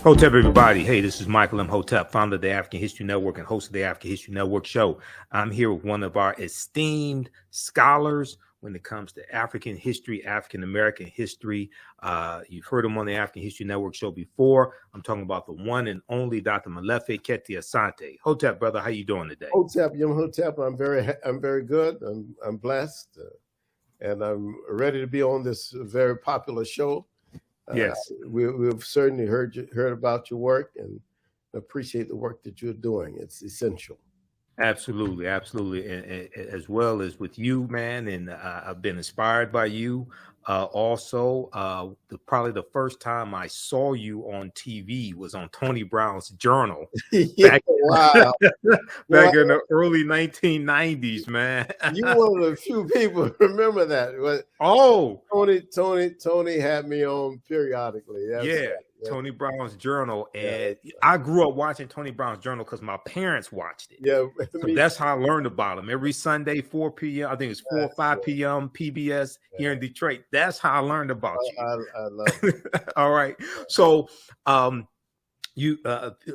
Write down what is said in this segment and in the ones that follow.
Hotep, everybody. Hey, this is Michael Imhotep, founder of the African History Network and host of the African History Network show. I'm here with one of our esteemed scholars when it comes to African history, African American history. You've heard him on the African History Network show before. I'm talking about the one and only Dr. Molefi Kete Asante. Hotep, brother, how you doing today? Hotep, Imhotep, I'm very good. I'm blessed, and I'm ready to be on this very popular show. Yes, we've certainly heard about your work and appreciate the work that you're doing. It's essential. absolutely, absolutely, and as well as with you, man. And I've been inspired by you. Probably the first time I saw you on TV was on Tony Brown's Journal. Yeah, wow. Back in the early 1990s, man. You're one of the few people who remember that. Oh, Tony had me on periodically. Yeah. Tony Brown's Journal. And I grew up watching Tony Brown's Journal because my parents watched it. Yeah. So that's how I learned about him. Every Sunday, 4 p.m. I think it's 4 or 5 p.m. PBS here in Detroit. That's how I learned about you. I love it. All right. So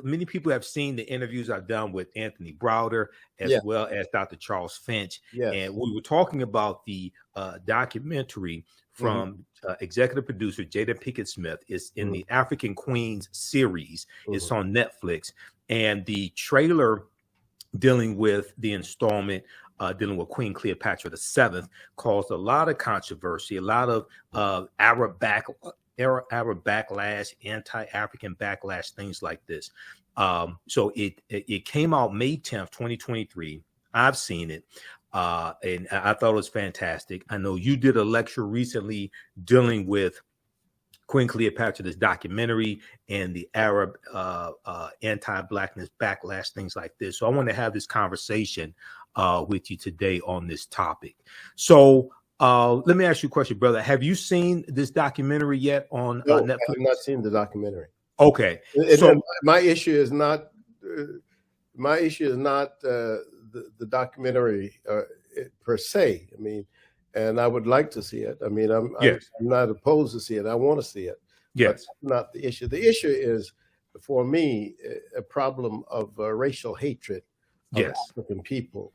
many people have seen the interviews I've done with Anthony Browder as well as Dr. Charles Finch. Yes. And we were talking about the documentary from executive producer Jada Pinkett-Smith. It's in the African Queens series. It's on Netflix. And the trailer dealing with the installment dealing with Queen Cleopatra VII caused a lot of controversy, a lot of Arab backlash, anti-African backlash, things like this. So it came out May 10th, 2023. I've seen it. And I thought it was fantastic. I know you did a lecture recently dealing with Queen Cleopatra, this documentary, and the Arab anti-Blackness backlash, things like this. So I want to have this conversation with you today on this topic. So let me ask you a question, brother. Have you seen this documentary yet on Netflix? I have not seen the documentary. Okay. So my issue is not the documentary per se. I mean, and I would like to see it. I mean, I'm not opposed to see it. I want to see it. Yes. But that's not the issue. The issue is, for me, a problem of racial hatred of African people,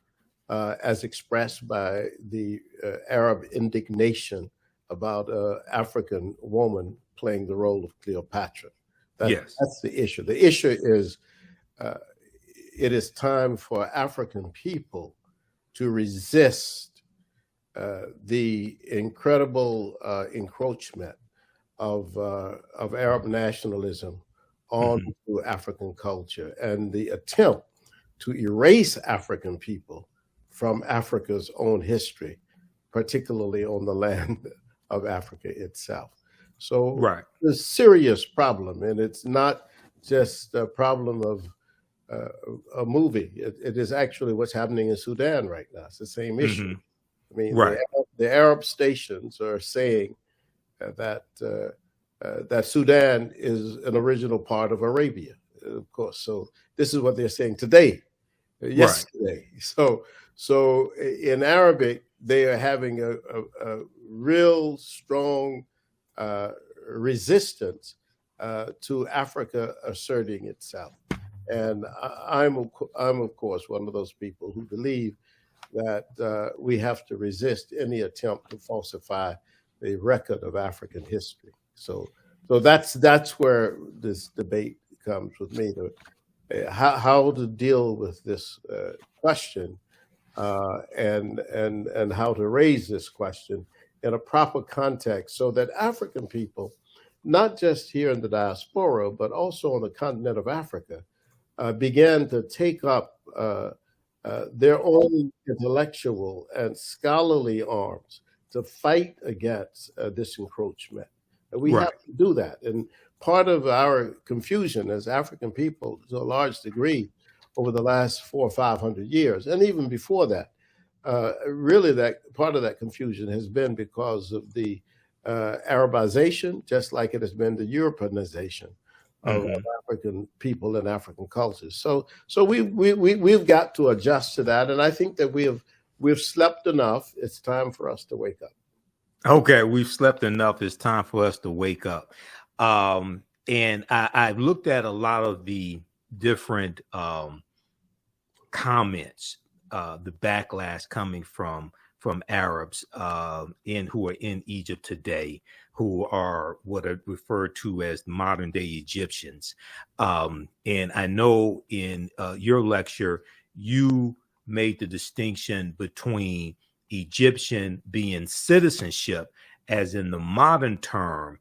as expressed by the Arab indignation about an African woman playing the role of Cleopatra. That's the issue. The issue is it is time for African people to resist the incredible encroachment of Arab nationalism onto African culture and the attempt to erase African people from Africa's own history, particularly on the land of Africa itself. So it's a serious problem, and it's not just a problem of a movie. It is actually what's happening in Sudan right now. It's the same issue. I mean, the Arab stations are saying that Sudan is an original part of Arabia, of course. So this is what they're saying today, yesterday. So in Arabic, they are having a real strong resistance to Africa asserting itself. And I'm of course one of those people who believe that we have to resist any attempt to falsify the record of African history. So that's where this debate comes with me, how to deal with this question and how to raise this question in a proper context so that African people, not just here in the diaspora, but also on the continent of Africa, began to take up their own intellectual and scholarly arms to fight against this encroachment. We have to do that. And part of our confusion as African people, to a large degree, over the last 400 or 500 years, and even before that, really that part of that confusion has been because of the Arabization, just like it has been the Europeanization of African people and African cultures. So we've got to adjust to that, and I think that we've slept enough. It's time for us to wake up. Okay, we've slept enough. It's time for us to wake up. And I've looked at a lot of the different comments, the backlash coming from Arabs who are in Egypt today, who are what are referred to as modern day Egyptians. And I know in your lecture, you made the distinction between Egyptian being citizenship, as in the modern term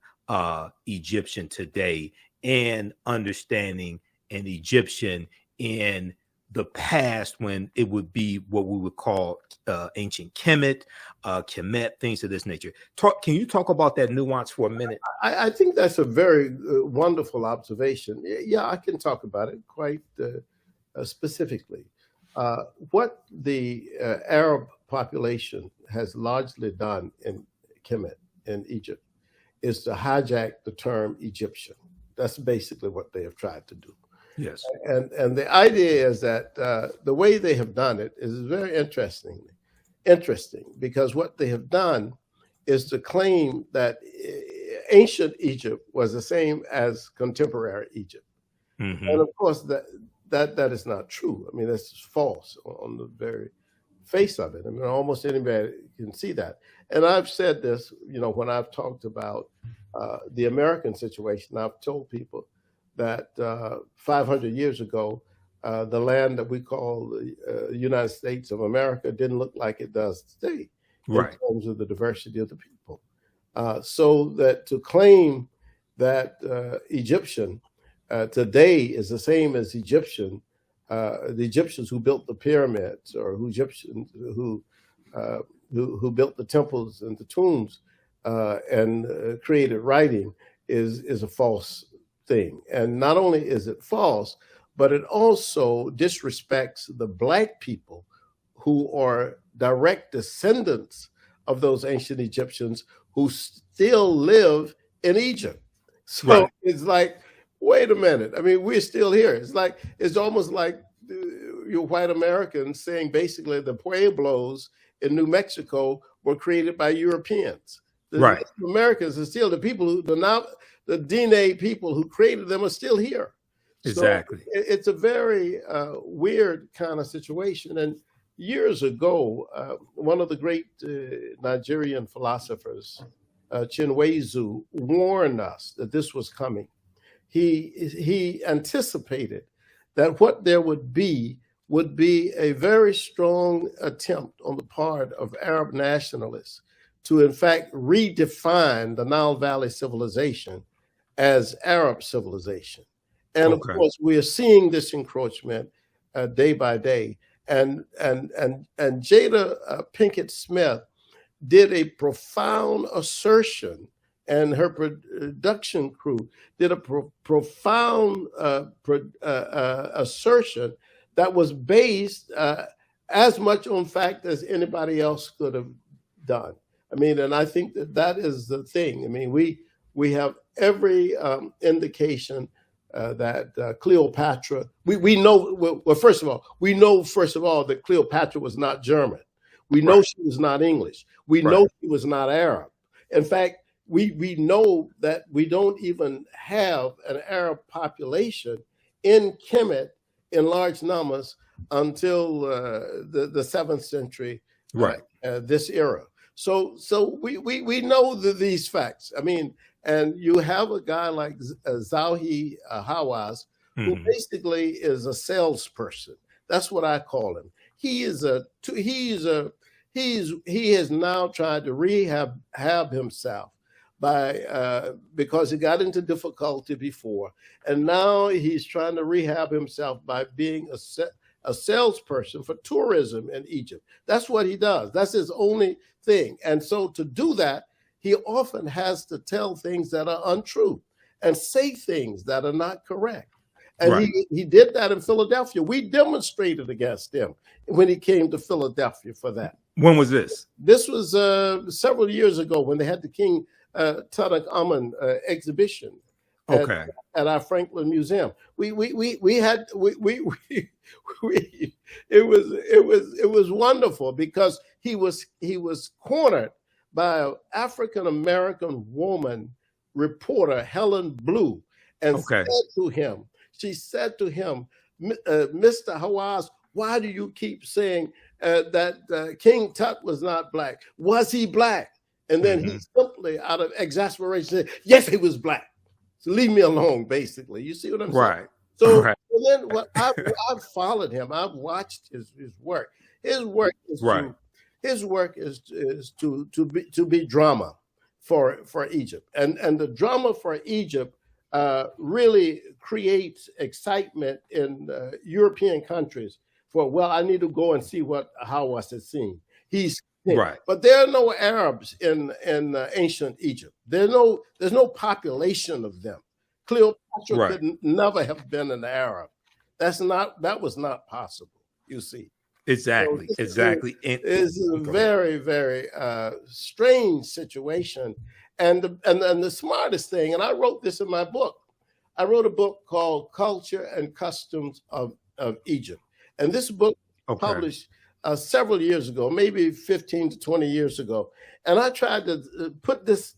Egyptian today, and understanding an Egyptian in the past when it would be what we would call ancient Kemet, things of this nature. Can you talk about that nuance for a minute? I think that's a very wonderful observation. Yeah, I can talk about it quite specifically. What the Arab population has largely done in Kemet, in Egypt, is to hijack the term Egyptian. That's basically what they have tried to do. Yes. And the idea is that the way they have done it is very interesting, because what they have done is to claim that ancient Egypt was the same as contemporary Egypt. Mm-hmm. And of course, that is not true. I mean, that's false on the very face of it. I mean, almost anybody can see that. And I've said this, when I've talked about the American situation, I've told people that 500 years ago, the land that we call the United States of America didn't look like it does today, right, in terms of the diversity of the people. So that to claim that Egyptian today is the same as the Egyptians who built the pyramids, or Egyptians who built the temples and the tombs and created writing is a false thing. And not only is it false, but it also disrespects the Black people who are direct descendants of those ancient Egyptians who still live in Egypt. So right. It's like, wait a minute. I mean, we're still here. It's almost like you white Americans saying basically the Pueblos in New Mexico were created by Europeans. The right. Americans are still the people who the DNA people who created them are still here. Exactly. So it's a very weird kind of situation. And years ago, one of the great Nigerian philosophers, Chinwezu, warned us that this was coming. He anticipated that what there would be a very strong attempt on the part of Arab nationalists to, in fact, redefine the Nile Valley civilization as Arab civilization. And of course, we are seeing this encroachment day by day. And Jada Pinkett-Smith did a profound assertion, and her production crew did a profound assertion that was based as much on fact as anybody else could have done. I mean, and I think that is the thing. I mean, we have every indication that Cleopatra, we know, well, first of all that Cleopatra was not German. We know she was not English. We know she was not Arab. In fact, we know that we don't even have an Arab population in Kemet in large numbers until the 7th century, this era. So we know these facts. I mean, and you have a guy like Zahi Hawass, who basically is a salesperson. That's what I call him. He has now tried to rehab himself because he got into difficulty before, and now he's trying to rehab himself by being a salesperson for tourism in Egypt. That's what he does. That's his only thing. And so to do that, he often has to tell things that are untrue and say things that are not correct. And he did that in Philadelphia. We demonstrated against him when he came to Philadelphia for that. When was this? This was several years ago when they had the King Tutankhamun exhibition at our Franklin Museum. It was wonderful because he was cornered by an African American woman reporter, Helen Blue, and Okay. she said to him, Mr. Hawaz, why do you keep saying that King Tut was not black? Was he black? And then he simply, out of exasperation, said, yes, he was black. So leave me alone, basically. You see what I'm saying? So then I've followed him. I've watched his work. His work is to be drama for Egypt. And the drama for Egypt really creates excitement in European countries for, well, I need to go and see what Hawass has seen. He's right. But there are no Arabs in ancient Egypt. There's no population of them. Cleopatra could never have been an Arab. That was not possible, you see. Exactly. So exactly. It's a very, very strange situation. And the smartest thing, and I wrote this in my book, I wrote a book called Culture and Customs of Egypt. And this book published several years ago, maybe 15 to 20 years ago. And I tried to put this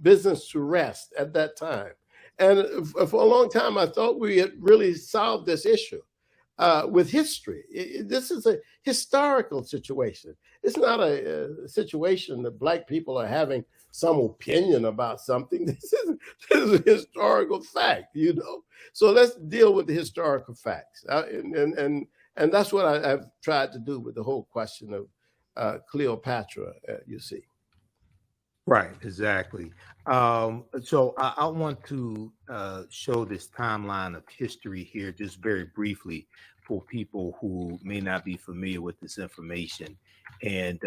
business to rest at that time. And for a long time, I thought we had really solved this issue with history. This is a historical situation. It's not a situation that Black people are having some opinion about something. This is a historical fact, you know. So let's deal with the historical facts. And that's what I've tried to do with the whole question of Cleopatra, you see. Right, exactly. So I want to show this timeline of history here just very briefly for people who may not be familiar with this information. And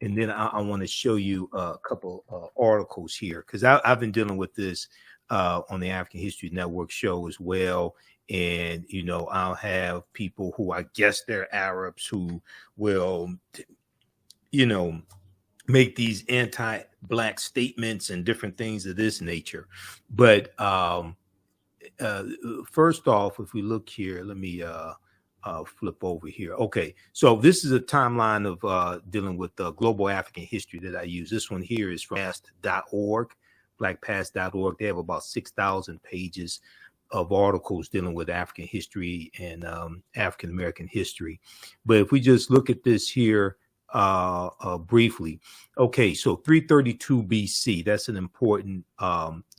then I want to show you a couple articles here, because I've been dealing with this on the African History Network show as well. And, you know, I'll have people who I guess they're Arabs who will, you know, make these anti-Black statements and different things of this nature. But first off, if we look here, let me flip over here. Okay, so this is a timeline of dealing with global African history that I use. This one here is from past.org, blackpast.org. They have about 6,000 pages of articles dealing with African history and African American history. But if we just look at this here briefly, okay, so 332 BC, that's an important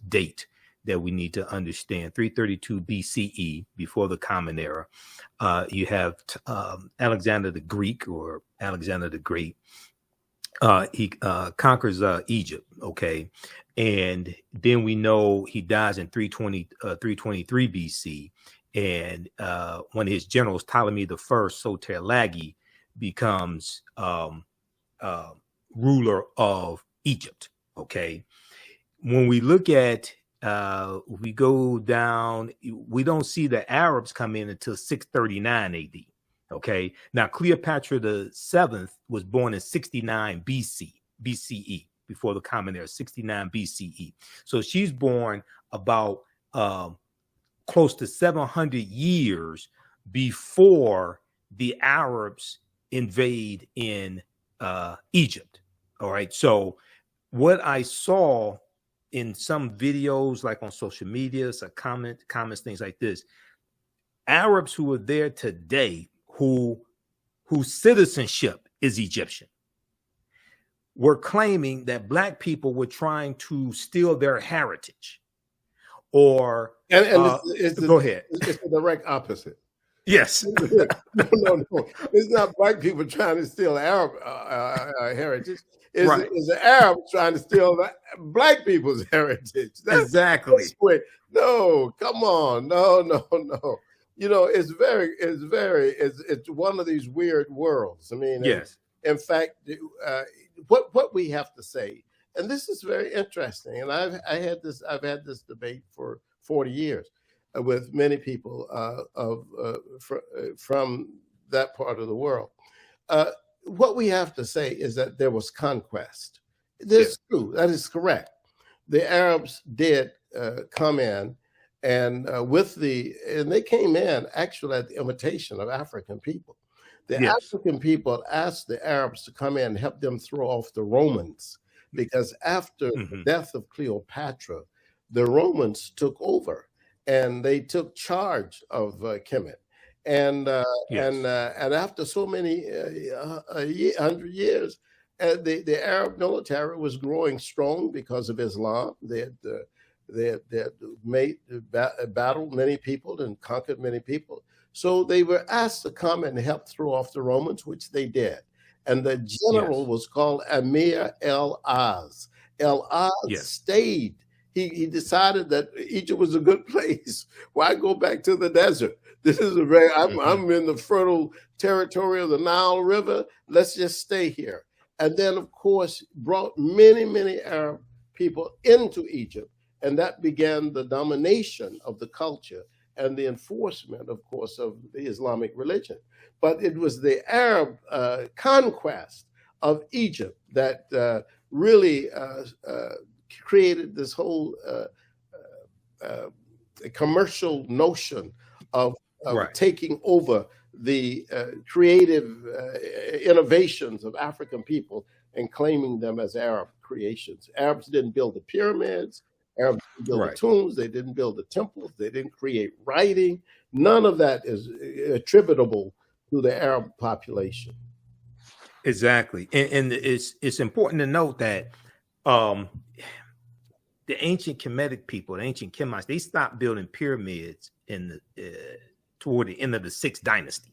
date that we need to understand. 332 BCE, before the Common Era. You have Alexander the Greek, or Alexander the Great. He conquers Egypt, okay? And then we know he dies in 323 BC. And one of his generals, Ptolemy I Soter-Lagi, becomes ruler of Egypt, okay? When we look at, we go down, we don't see the Arabs come in until 639 AD. Okay. Now, Cleopatra VII was born in 69 BCE, before the Common Era, 69 BCE. So she's born about close to 700 years before the Arabs invade in Egypt. All right. So what I saw in some videos, like on social media, some comments, things like this, Arabs who are there today, whose citizenship is Egyptian, were claiming that Black people were trying to steal their heritage. Or go ahead. It's the direct opposite. Yes. No. It's not Black people trying to steal Arab heritage. It's the Arabs trying to steal Black people's heritage. Exactly. No, come on. No. You know, it's one of these weird worlds. I mean, yes. In fact, what we have to say, and this is very interesting, and I've had this debate for 40 years with many people from that part of the world. What we have to say is that there was conquest. This is true. That is correct. The Arabs did come in, and they came in actually at the invitation of African people. The African people asked the Arabs to come in and help them throw off the Romans, because after the death of Cleopatra, the Romans took over and they took charge of Kemet. And after so many 100 years, the Arab military was growing strong because of Islam. They had battled many people and conquered many people. So they were asked to come and help throw off the Romans, which they did. And the general was called Amir el-Az. El-Az stayed. He decided that Egypt was a good place. Why go back to the desert? This is a very, I'm in the fertile territory of the Nile River. Let's just stay here. And then, of course, brought many, many Arab people into Egypt. And that began the domination of the culture and the enforcement, of course, of the Islamic religion. But it was the Arab conquest of Egypt that really created this whole commercial notion of taking over the creative innovations of African people and claiming them as Arab creations. Arabs didn't build the pyramids. Arabs didn't build the tombs. They didn't build the temples. They didn't create writing. None of that is attributable to the Arab population. Exactly. And it's important to note that the ancient Kemetic people, the ancient Kemites, they stopped building pyramids in the toward the end of the 6th dynasty.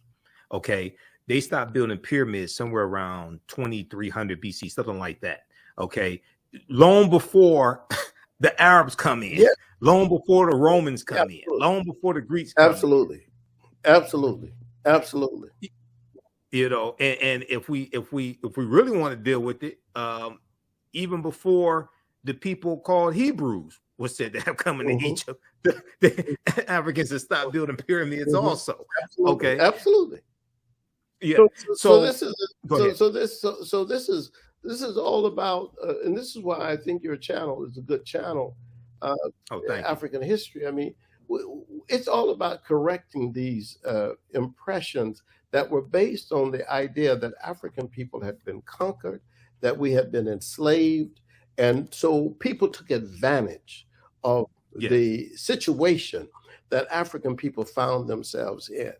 Okay, they stopped building pyramids somewhere around 2300 BC, something like that. Okay, long before the Arabs come in, long before the Romans come in, long before the Greeks come in. Absolutely. You know, and if we really want to deal with it, even before the people called Hebrews was said to have come into Egypt, the Africans have stopped building pyramids also. Okay, absolutely. Yeah. So this is all about, and this is why I think your channel is a good channel. African history. I mean, it's all about correcting these impressions that were based on the idea that African people had been conquered, that we had been enslaved. And so people took advantage of the situation that African people found themselves in.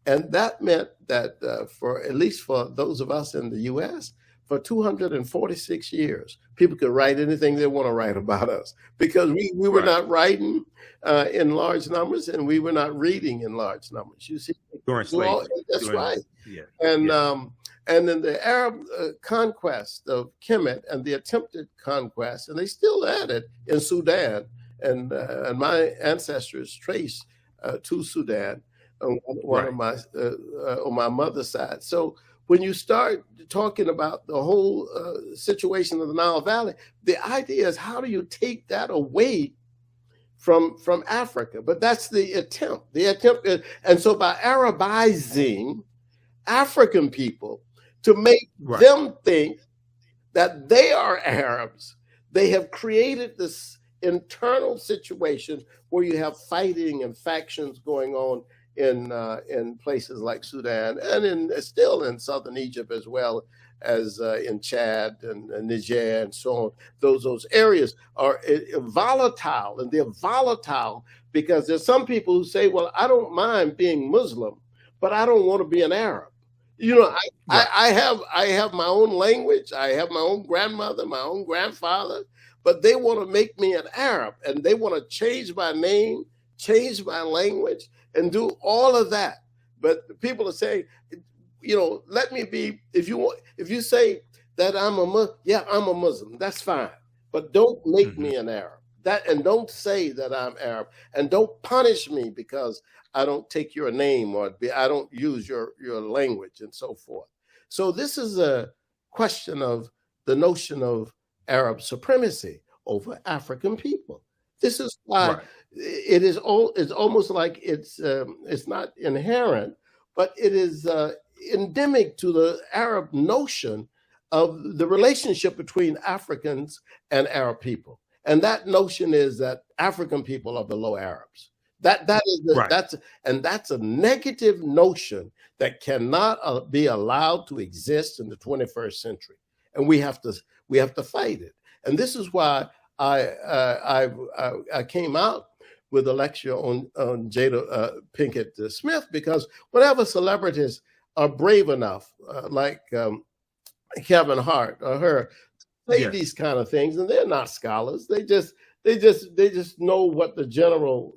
And that meant that for at least for those of us in the U.S., for 246 years, people could write anything they want to write about us because we were not writing in large numbers and we were not reading in large numbers. You see, that's right. Yeah. And then the Arab conquest of Kemet and the attempted conquest, and they still at it in Sudan, and my ancestors trace to Sudan on my mother's side. So when you start talking about the whole situation of the Nile Valley, the idea is how do you take that away from Africa? But that's the attempt. The attempt is, and so by Arabizing African people to make them think that they are Arabs, they have created this internal situation where you have fighting and factions going on in places like Sudan and still in southern Egypt as well as in Chad and Niger and so on. Those areas are volatile, and they're volatile because there's some people who say, well, I don't mind being Muslim, but I don't want to be an Arab. You know, I have my own language. I have my own grandmother, my own grandfather, but they want to make me an Arab, and they want to change my name, change my language, and do all of that. But people are saying, you know, let me be. If you say that I'm a Muslim, that's fine, but don't make me an Arab. And don't say that I'm Arab, and don't punish me because I don't take your name or I don't use your language and so forth. So this is a question of the notion of Arab supremacy over African people. This is why it's almost like it's not inherent, but it is endemic to the Arab notion of the relationship between Africans and Arab people. And that notion is that African people are below Arabs. That's a negative notion that cannot be allowed to exist in the 21st century, and we have to fight it. And this is why I came out with a lecture on Jada Pinkett-Smith, because whenever celebrities are brave enough, like Kevin Hart or her, say these kind of things, and they're not scholars. They just know what the general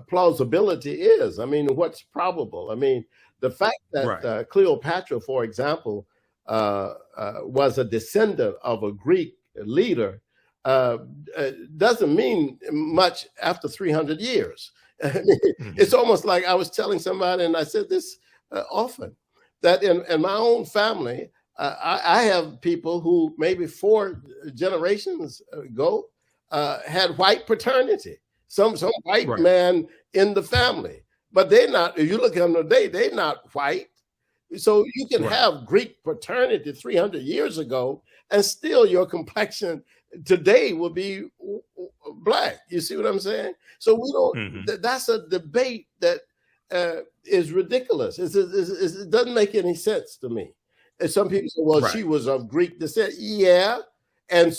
plausibility is. I mean, what's probable. I mean, the fact that Cleopatra, for example, was a descendant of a Greek leader doesn't mean much after 300 years. I mean, it's almost like I was telling somebody, and I said this often, that in my own family, I have people who maybe 4 generations ago had white paternity, some white man in the family, but they're not. If you look at them today, they're not white. So you can have Greek paternity 300 years ago, and still your complexion today will be black. You see what I'm saying? So we don't. That's a debate that is ridiculous. It doesn't make any sense to me. And some people say, "Well, she was of Greek descent." Yeah, and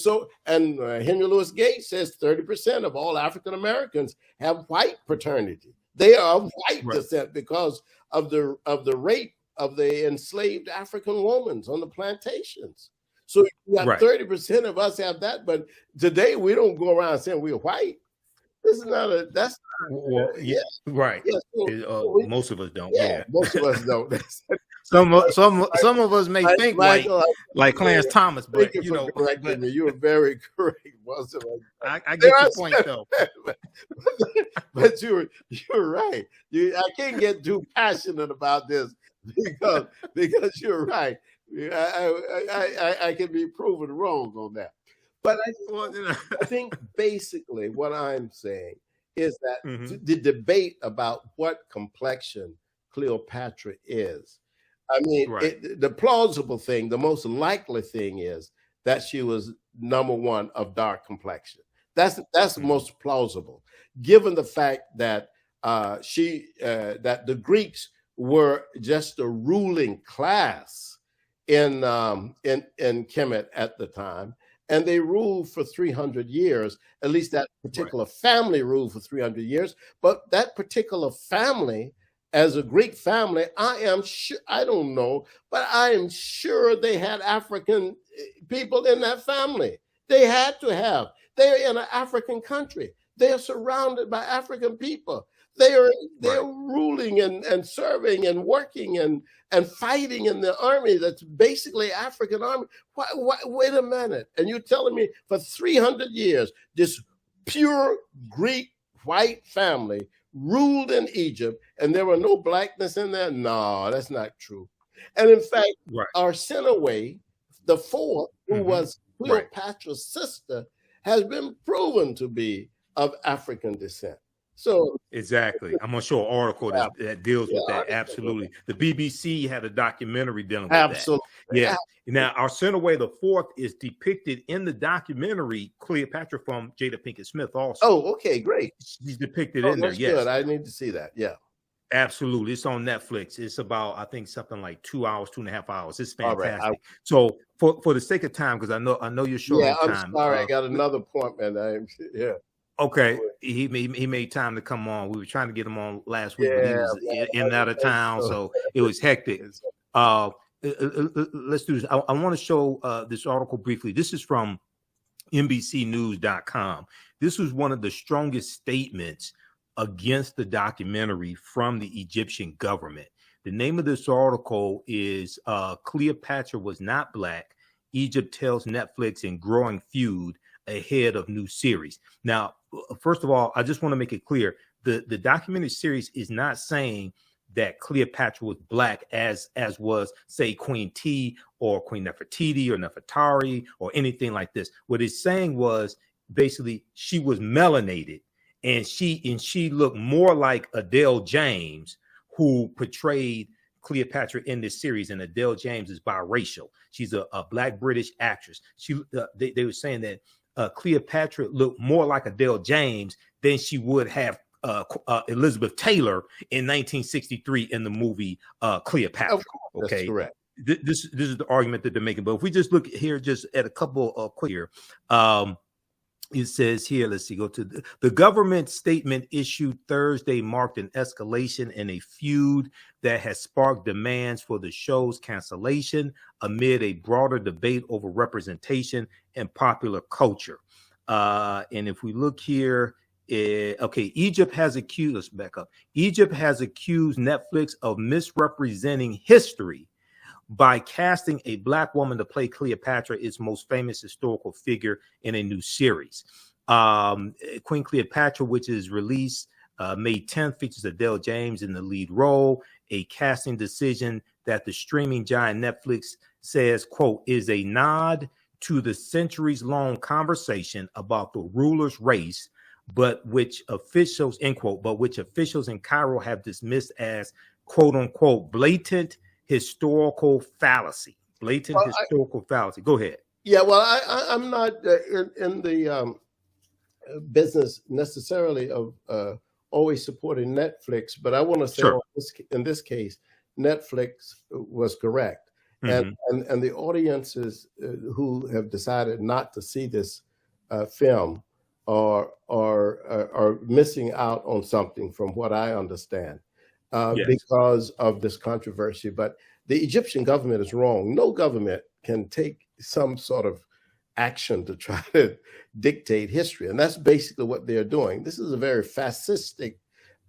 Henry Louis Gates says 30% of all African Americans have white paternity. They are of white descent because of the rape of the enslaved African women on the plantations. So you got 30% of us have that, but today we don't go around saying we're white. This is not a. That's not, Yeah, most of us don't. Yeah, most of us don't. Some of us may think Michael, like Clarence Thomas, but you know, me. You were very correct. I get your point though. But you're right. I can't get too passionate about this because you're right. I can be proven wrong on that. But I think basically what I'm saying is that the debate about what complexion Cleopatra is. I mean, the plausible thing, the most likely thing is that she was number one of dark complexion. That's the most plausible, given the fact that that the Greeks were just a ruling class in Kemet at the time, and they ruled for 300 years. At least that particular family ruled for 300 years. But that particular family, as a Greek family, I am sure, I don't know, but I am sure they had African people in that family. They had to have. They're in an African country. They are surrounded by African people. They're ruling and serving and working and fighting in the army that's basically African army. Wait a minute. And you're telling me for 300 years, this pure Greek white family ruled in Egypt and there were no blackness in there? No, that's not true. And in fact, Arsinoe, the fourth, who was Cleopatra's sister, has been proven to be of African descent. So exactly, I'm gonna show an article that deals with that. Absolutely, the BBC had a documentary dealing with that. Yeah. Now, Arsinoe the Fourth is depicted in the documentary Cleopatra from Jada Pinkett-Smith. Also, oh, okay, great. She's depicted in there. Yes, good. I need to see that. Yeah, absolutely. It's on Netflix. It's about, I think, something like 2 hours, 2.5 hours. It's fantastic. So, for the sake of time, because I know you're short on time. I'm sorry, I got another appointment. Okay, he made time to come on. We were trying to get him on last week, but he was in and out of town, so it was hectic. Let's do this. I want to show this article briefly. This is from NBCnews.com. This was one of the strongest statements against the documentary from the Egyptian government. The name of this article is Cleopatra Was Not Black. Egypt Tells Netflix in Growing Feud Ahead of New Series. Now, first of all, I just want to make it clear, the documentary series is not saying that Cleopatra was black as was, say, Queen T or Queen Nefertiti or Nefertari or anything like this. What it's saying was basically she was melanated, and she looked more like Adele James, who portrayed Cleopatra in this series. And Adele James is biracial. She's a black British actress. They were saying that Cleopatra looked more like Adele James than she would have Elizabeth Taylor in 1963 in the movie Cleopatra. Okay, that's correct. This is the argument that they're making. But if we just look here, just at a couple of quick here, It says here, let's see, go to the government statement issued Thursday marked an escalation in a feud that has sparked demands for the show's cancellation amid a broader debate over representation and popular culture. And if we look here, okay, Egypt has accused, let's back up. Egypt has accused Netflix of misrepresenting history by casting a Black woman to play Cleopatra, its most famous historical figure, in a new series. Queen Cleopatra, which is released May 10th, features Adele James in the lead role, a casting decision that the streaming giant Netflix says, quote, is a nod to the centuries-long conversation about the ruler's race, but which officials, end quote, but which officials in Cairo have dismissed as, quote unquote, blatant historical fallacy. Fallacy. Go ahead. Yeah, well, I'm not in the business necessarily of always supporting Netflix, but I want to say, sure, in this case, Netflix was correct. And the audiences who have decided not to see this film are missing out on something, from what I understand. Because of this controversy. But the Egyptian government is wrong. No government can take some sort of action to try to dictate history. And that's basically what they're doing. This is a very fascistic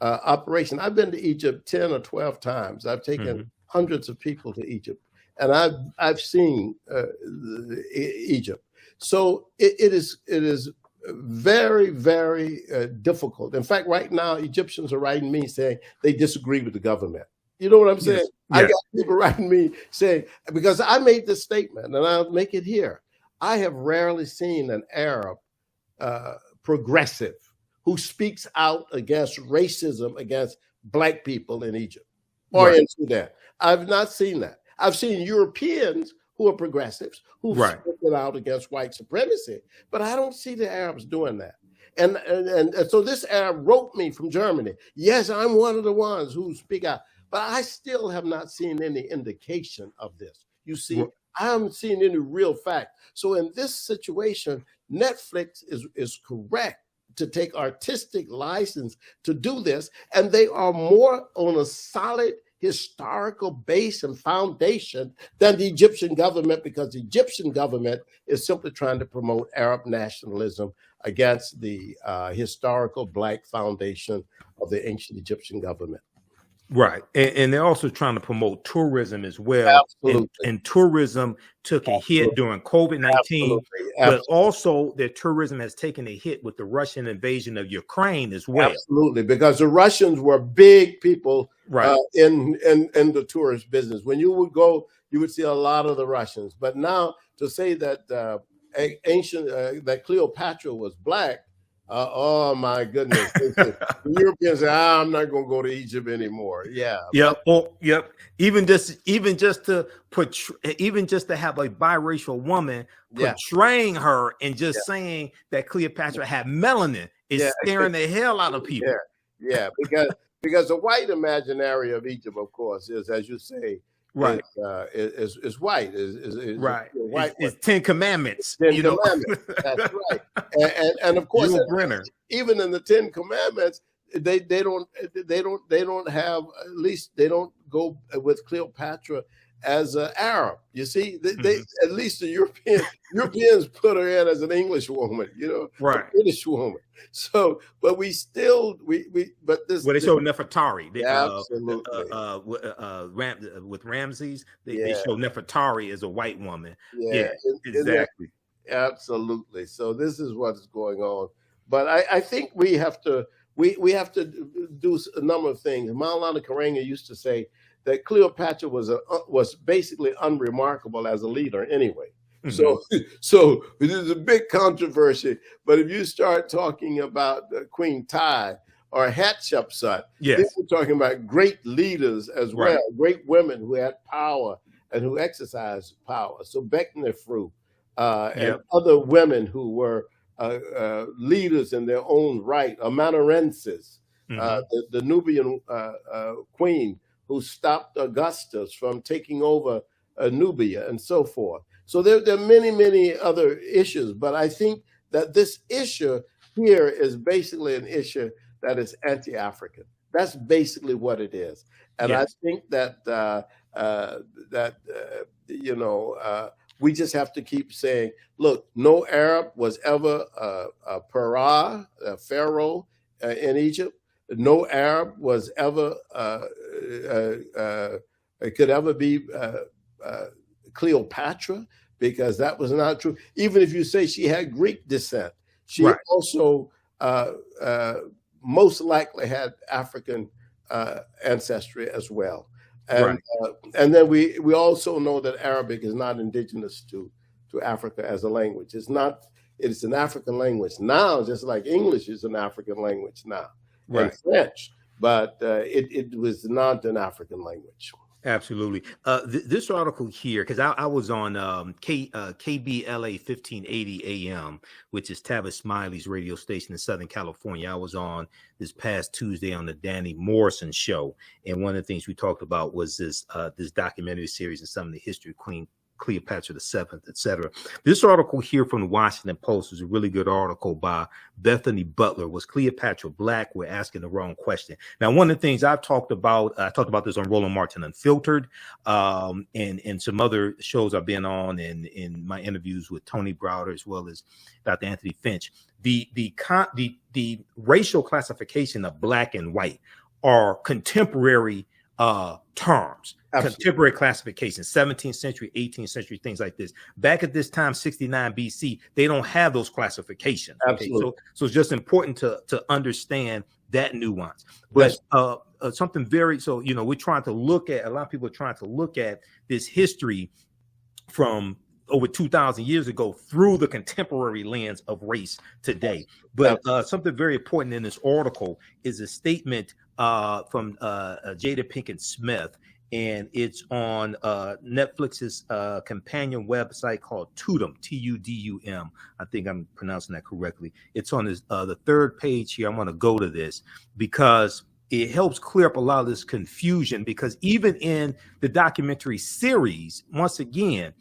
operation. I've been to Egypt 10 or 12 times. I've taken hundreds of people to Egypt, and I've seen Egypt. So it is very, very difficult. In fact, right now, Egyptians are writing me saying they disagree with the government. You know what I'm saying? Yes. I got people writing me saying, because I made this statement, and I'll make it here. I have rarely seen an Arab progressive who speaks out against racism against Black people in Egypt or in Sudan. I've not seen that. I've seen Europeans who are progressives, who've spoken out against white supremacy, but I don't see the Arabs doing that. And so this Arab wrote me from Germany. Yes, I'm one of the ones who speak out, but I still have not seen any indication of this. You see, I haven't seen any real fact. So in this situation, Netflix is correct to take artistic license to do this, and they are more on a solid historical base and foundation than the Egyptian government, because the Egyptian government is simply trying to promote Arab nationalism against the historical Black foundation of the ancient Egyptian government. Right. And they're also trying to promote tourism as well. Absolutely. And tourism took a hit during COVID-19, but also their tourism has taken a hit with the Russian invasion of Ukraine as well. Absolutely, because the Russians were big people in the tourist business. When you would go, you would see a lot of the Russians. But now to say that that Cleopatra was Black, oh my goodness! The Europeans say, I'm not going to go to Egypt anymore. Yeah. Yep. Yep. Even just to have a biracial woman portraying her and just saying that Cleopatra had melanin is scaring the hell out of people. Yeah. Because the white imaginary of Egypt, of course, is, as you say, is white. Is right. White. It's 10 Commandments. Ten Commandments. That's right. And of course, even in the 10 Commandments, they don't have, at least they don't go with Cleopatra as an Arab. You see, they at least the Europeans put her in as an English woman, a British woman. So, but we still but this. Well, they show Nefertari. Absolutely. With Ramses, they show Nefertari as a white woman. Yeah, exactly. Absolutely. So this is what's going on. But I think we have to do a number of things. Maulana Karenga used to say that Cleopatra was basically unremarkable as a leader anyway. So it is a big controversy. But if you start talking about Queen Tai or Hatshepsut, we're talking about great leaders as well, great women who had power and who exercised power. So Beknefru and other women who were leaders in their own right, Amanarensis, the Nubian queen who stopped Augustus from taking over Nubia and so forth. So there are many, many other issues, but I think that this issue here is basically an issue that is anti-African. That's basically what it is. And I think that we just have to keep saying, look, no Arab was ever a pharaoh in Egypt. No Arab was ever could ever be Cleopatra, because that was not true. Even if you say she had Greek descent, she also most likely had African ancestry as well. And and then we also know that Arabic is not indigenous to Africa as a language. It's not. It's an African language now, just like English is an African language now, and French. But it was not an African language. Absolutely. This article here, because I was on KBLA 1580 AM, which is Tavis Smiley's radio station in Southern California. I was on this past Tuesday on the Danny Morrison show, and one of the things we talked about was this documentary series and some of the history of Queen Cleopatra VII, etc. This article here from the Washington Post is a really good article by Bethany Butler. Was Cleopatra black? We're asking the wrong question. Now, one of the things I talked about this on Roland Martin Unfiltered, and some other shows I've been on, in my interviews with Tony Browder as well as Dr. Anthony Finch. The racial classification of black and white are contemporary terms. Absolutely. Contemporary classification, 17th century, 18th century, things like this. Back at this time, 69 BC, they don't have those classifications. Absolutely. Okay? So it's just important to understand that nuance. But something very, we're trying to look at, a lot of people are trying to look at this history from over 2,000 years ago through the contemporary lens of race today. But something very important in this article is a statement from Jada Pinkett-Smith, and it's on Netflix's companion website called Tudum, Tudum. I think I'm pronouncing that correctly. It's on the third page here. I'm going to go to this because it helps clear up a lot of this confusion, because even in the documentary series, once again,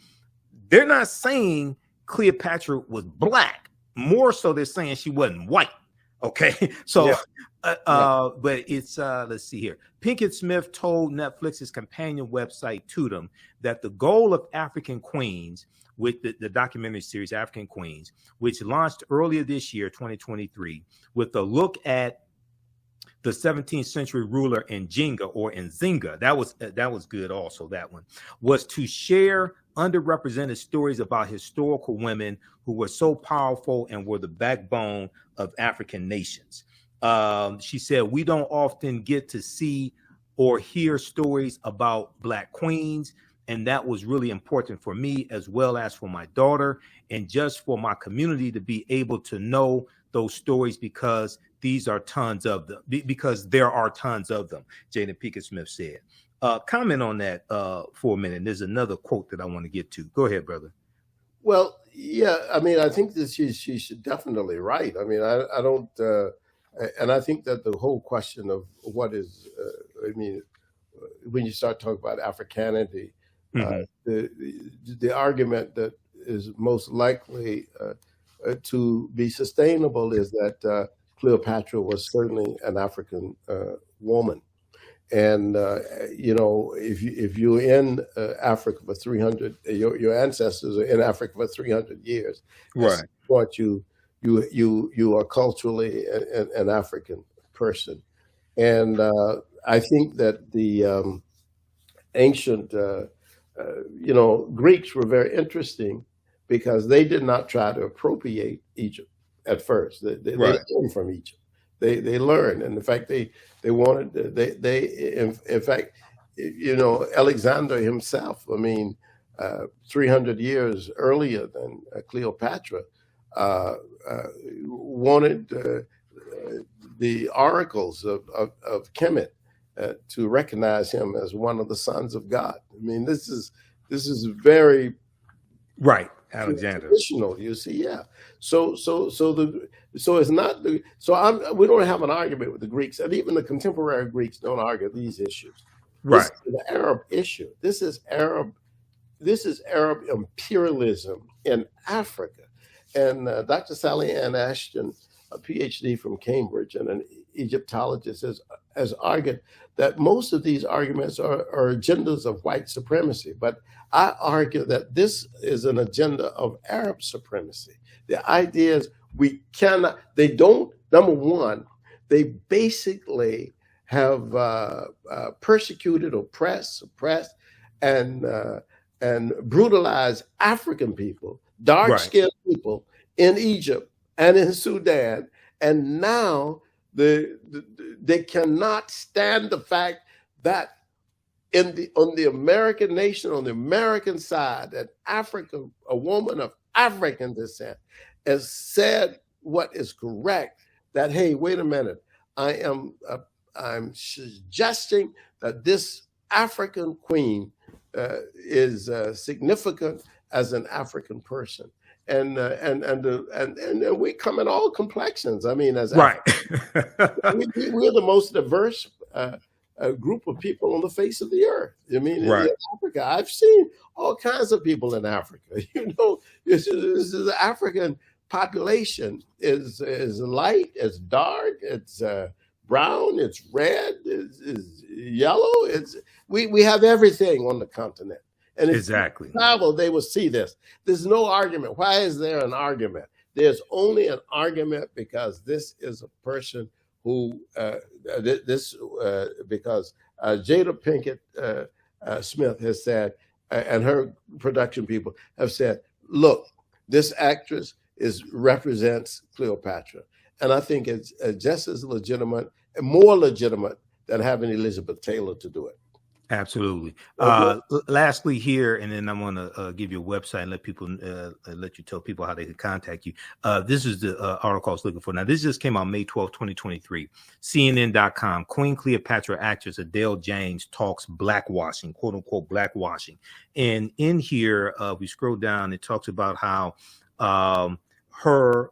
they're not saying Cleopatra was black. More so, they're saying she wasn't white. Okay, so, but it's, let's see here. Pinkett-Smith told Netflix's companion website, Tudum, that the goal of African Queens, with the documentary series African Queens, which launched earlier this year, 2023, with a look at the 17th century ruler Nzinga, that was good also, that one, was to share underrepresented stories about historical women who were so powerful and were the backbone of African nations. She said, we don't often get to see or hear stories about Black queens, and that was really important for me as well as for my daughter, and just for my community to be able to know those stories, because these are tons of them, because there are tons of them, Jada Pinkett-Smith said. Comment on that for a minute. There's another quote that I want to get to. Go ahead, brother. Well, yeah, I mean, I think that she's definitely right. I mean, I don't, and I think that the whole question of what is, I mean, when you start talking about Africanity, the argument that is most likely to be sustainable is that Cleopatra was certainly an African woman. And if you're in Africa for 300, your ancestors are in Africa for 300 years, right? What you are culturally an African person, and I think that the ancient, Greeks were very interesting because they did not try to appropriate Egypt at first. They learned from Egypt. They learned, and in fact, they wanted in fact, Alexander himself, I mean, 300 years earlier than Cleopatra, wanted the oracles of Kemet to recognize him as one of the sons of God. I mean, this is very right. Alexander. Traditional, you see, yeah. So it's not the we don't have an argument with the Greeks, and even the contemporary Greeks don't argue these issues. Right. This is the Arab issue. This is Arab imperialism in Africa, And Dr. Sally Ann Ashton, a PhD from Cambridge and an Egyptologist, has argued that most of these arguments are agendas of white supremacy. But I argue that this is an agenda of Arab supremacy. The idea is we cannot, they don't, number one, they basically have persecuted, oppressed, suppressed, and brutalized African people, dark-skinned people in Egypt and in Sudan, and now they cannot stand the fact that on the American nation, on the American side, that Africa, a woman of African descent, has said what is correct. That, hey, wait a minute, I'm suggesting that this African queen is significant as an African person, and we come in all complexions. I mean, as right, we're the most diverse group of people on the face of the earth. I mean, right. In Africa, I've seen all kinds of people in Africa. You know, this is the African population is light, it's dark, it's brown, it's red, it's yellow. We have everything on the continent. And if exactly. you travel, they will see this. There's no argument. Why is there an argument? There's only an argument because this is a person who because Jada Pinkett-Smith has said, and her production people have said, look, this actress represents Cleopatra. And I think it's just as legitimate and more legitimate than having Elizabeth Taylor to do it. Absolutely. Lastly here, and then I'm going to give you a website and let you tell people how they can contact you. This is the article I was looking for. Now, this just came out May 12, 2023. CNN.com. Queen Cleopatra actress Adele James talks blackwashing, quote unquote blackwashing. And in here, we scroll down, it talks about how her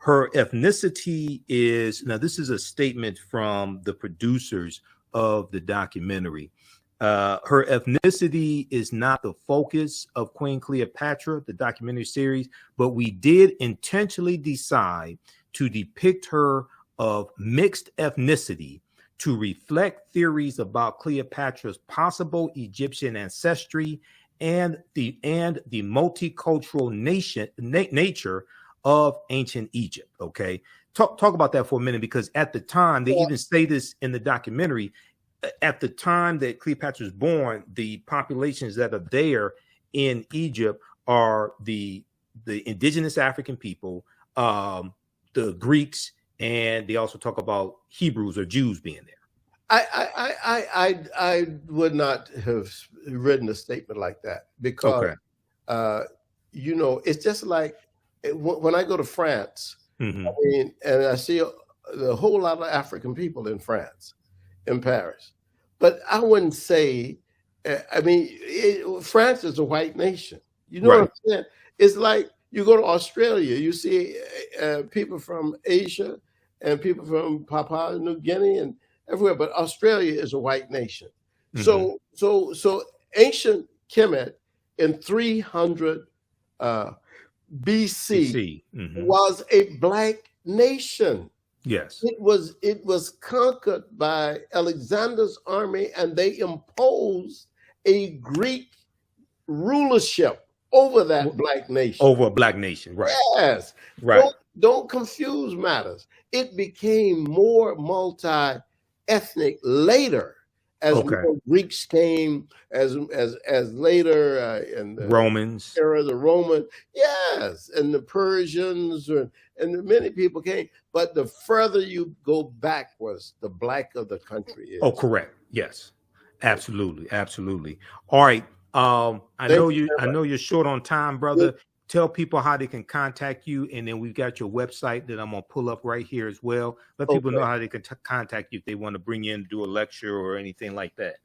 ethnicity is, now this is a statement from the producers of the documentary. Her ethnicity is not the focus of Queen Cleopatra, the documentary series, but we did intentionally decide to depict her of mixed ethnicity to reflect theories about Cleopatra's possible Egyptian ancestry and the multicultural nature of ancient Egypt. Okay. Talk about that for a minute, because at the time, they even say this in the documentary, at the time that Cleopatra was born, the populations that are there in Egypt are the indigenous African people, the Greeks, and they also talk about Hebrews or Jews being there. I would not have written a statement like that because, you know, it's just like when I go to France, mm-hmm. I mean, and I see a whole lot of African people in France, in Paris. But I wouldn't say, I mean, France is a white nation. You know what I'm saying? It's like you go to Australia, you see people from Asia and people from Papua New Guinea and everywhere, but Australia is a white nation. Mm-hmm. So ancient Kemet in 300 BC mm-hmm. was a black nation. Yes, it was conquered by Alexander's army, and they imposed a Greek rulership over that black nation. Over a black nation, right? Yes, right. Don't confuse matters. It became more multi-ethnic later as more Greeks came, as later in the Romans era, the Romans, yes, and the Persians, and many people came. But the further you go backwards, the blacker the country is. Oh, correct. Yes, absolutely, absolutely. All right. I know you're short on time, brother. Yeah. Tell people how they can contact you, and then we've got your website that I'm gonna pull up right here as well. Let people know how they can contact you if they want to bring you in to do a lecture or anything like that.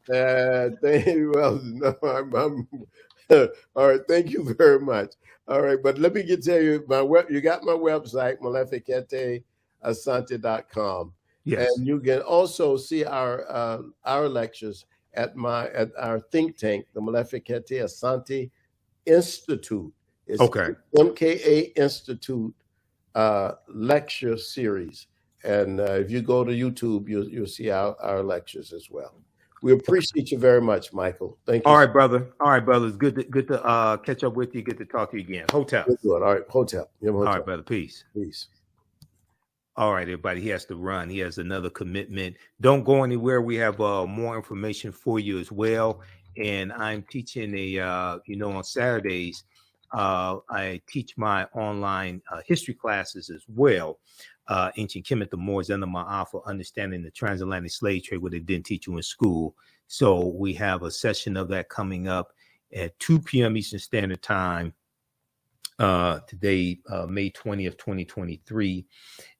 All right. Thank you very much. All right, but let me tell you you got my website, Molefi Kete Asante.com. Yes. And you can also see our lectures at our think tank, the Molefi Kete Asante Institute. It's Okay. MKA Institute lecture series. And if you go to YouTube, you'll see our lectures as well. We appreciate you very much, Michael. Thank you. All right, brother. All right, brother. It's good to catch up with you. Good to talk to you again. Hotel. All right, Hotel. All right, brother. Peace. Peace. All right, everybody. He has to run. He has another commitment. Don't go anywhere. We have more information for you as well. And I'm teaching on Saturdays, I teach my online history classes as well. Ancient Kemet, the Moors, and the Ma'afa, understanding the transatlantic slave trade, what they didn't teach you in school. So we have a session of that coming up at 2 p.m. Eastern Standard Time today, May 20th, 2023.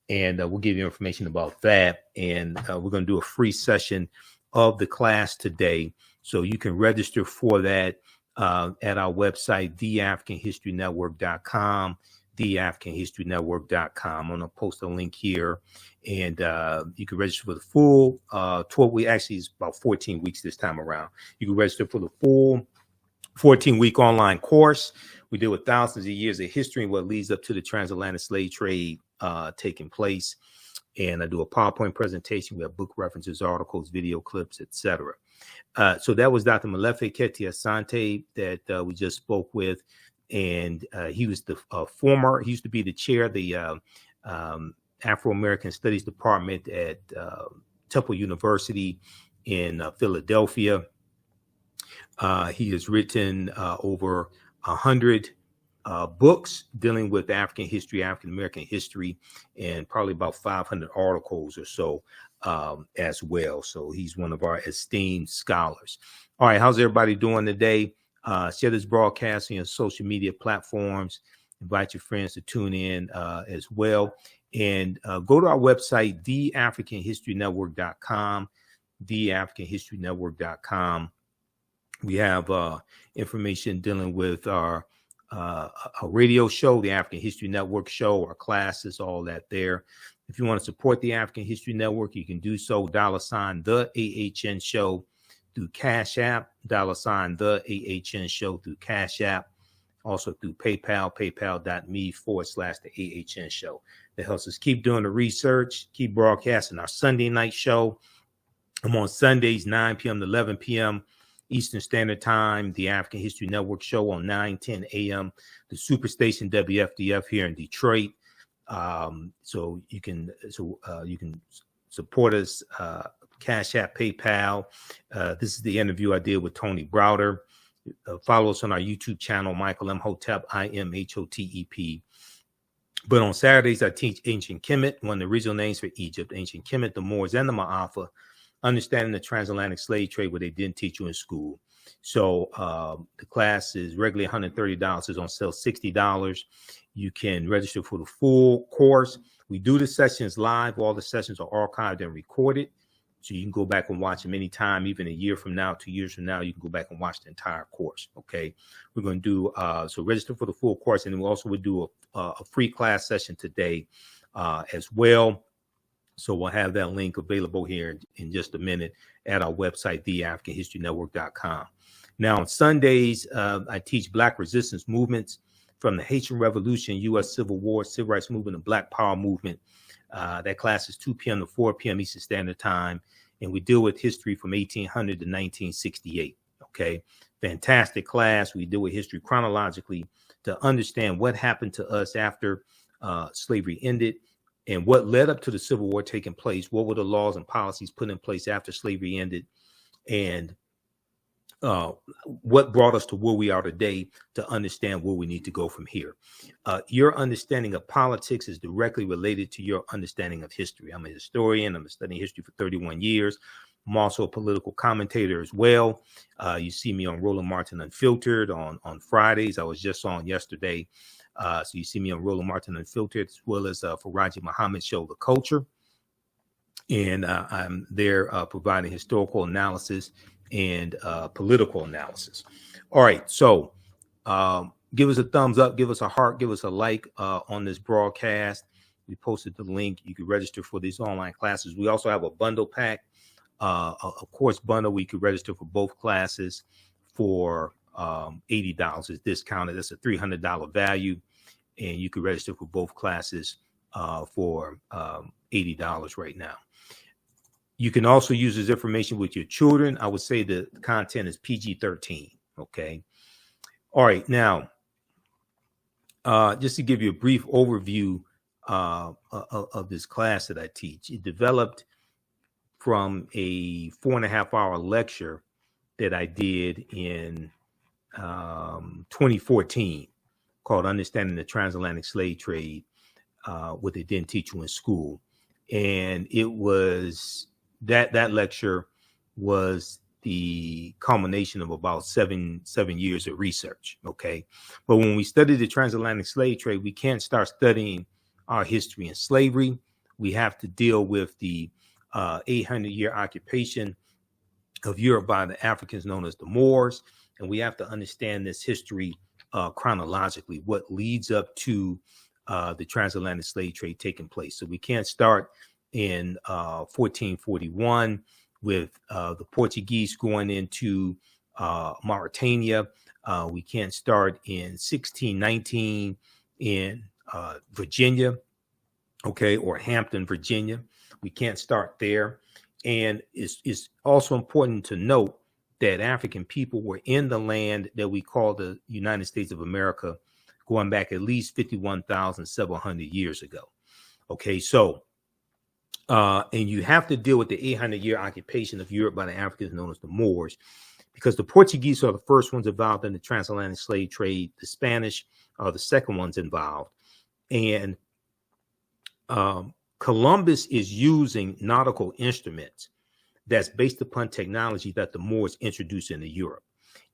And we'll give you information about that. And we're going to do a free session of the class today. So you can register for that at our website, TheAHNShow.com, TheAHNShow.com. I'm going to post a link here. And you can register for the full 12 weeks. Actually, it's about 14 weeks this time around. You can register for the full 14-week online course. We deal with thousands of years of history and what leads up to the transatlantic slave trade taking place. And I do a PowerPoint presentation. We have book references, articles, video clips, etc. So that was Dr. Molefi Kete Asante that we just spoke with. And he was the he used to be the chair of the Afro-American Studies Department at Temple University in Philadelphia. He has written over 100 books dealing with African history, African American history, and probably about 500 articles or so as well. So he's one of our esteemed scholars. All right, how's everybody doing today? Share this broadcast on your social media platforms. Invite your friends to tune in as well. And go to our website, TheAfricanHistoryNetwork.com, TheAfricanHistoryNetwork.com. We have information dealing with our radio show, the African History Network show, our classes, all that there. If you want to support the African History Network, you can do so. $ the AHN show through Cash App, $ the AHN show through Cash App, also through PayPal, paypal.me/the AHN show. That helps us keep doing the research, keep broadcasting our Sunday night show. I'm on Sundays, 9 p.m. to 11 p.m. Eastern Standard Time, the African History Network show on 9:10 a.m. The Superstation WFDF here in Detroit. So you can support us. Cash App, PayPal. This is the interview I did with Tony Browder. Follow us on our YouTube channel, Michael Imhotep, Imhotep. But on Saturdays, I teach Ancient Kemet, one of the original names for Egypt, Ancient Kemet, the Moors, and the Ma'afa, understanding the transatlantic slave trade, what they didn't teach you in school. So the class is regularly $130. It's on sale $60. You can register for the full course. We do the sessions live. All the sessions are archived and recorded. So you can go back and watch them anytime, even a year from now, 2 years from now, you can go back and watch the entire course. Okay. We're going to do, so register for the full course. And then we also would do a free class session today as well. So we'll have that link available here in just a minute at our website, TheAfricanHistoryNetwork.com. Now on Sundays, I teach Black resistance movements from the Haitian Revolution, U.S. Civil War, Civil Rights Movement, and Black Power Movement. That class is 2 p.m. to 4 p.m. Eastern Standard Time. And we deal with history from 1800 to 1968. Okay. Fantastic class. We deal with history chronologically to understand what happened to us after slavery ended and what led up to the Civil War taking place. What were the laws and policies put in place after slavery ended? And what brought us to where we are today to understand where we need to go from here. Your understanding of politics is directly related to your understanding of history. I'm a historian. I'm studying history for 31 years. I'm also a political commentator as well. You see me on Roland Martin Unfiltered on Fridays. I was just on yesterday. So you see me on Roland Martin Unfiltered, as well as for Raji Muhammad's show, The Culture. And I'm there providing historical analysis and political analysis. All right. So give us a thumbs up, give us a heart, give us a like on this broadcast. We posted the link. You can register for these online classes. We also have a bundle pack, a course bundle where you can register for both classes for $80 is discounted. That's a $300 value, and you can register for both classes for $80 right now. You can also use this information with your children. I would say the content is PG-13. Okay. All right. Now, just to give you a brief overview of this class that I teach, it developed from a 4.5-hour lecture that I did in 2014 called Understanding the Transatlantic Slave Trade, what they didn't teach you in school. And it was that lecture was the culmination of about seven years of research. Okay. But when we study the transatlantic slave trade, we can't start studying our history in slavery. We have to deal with the 800-year occupation of Europe by the Africans known as the Moors. And we have to understand this history chronologically, what leads up to the transatlantic slave trade taking place. So we can't start in 1441 with the Portuguese going into Mauritania. We can't start in 1619 in Virginia, okay, or Hampton, Virginia. We can't start there. And it's also important to note that African people were in the land that we call the United States of America going back at least 51,700 years ago. Okay, so, and you have to deal with the 800-year occupation of Europe by the Africans known as the Moors, because the Portuguese are the first ones involved in the transatlantic slave trade. The Spanish are the second ones involved. And Columbus is using nautical instruments that's based upon technology that the Moors introduced into Europe.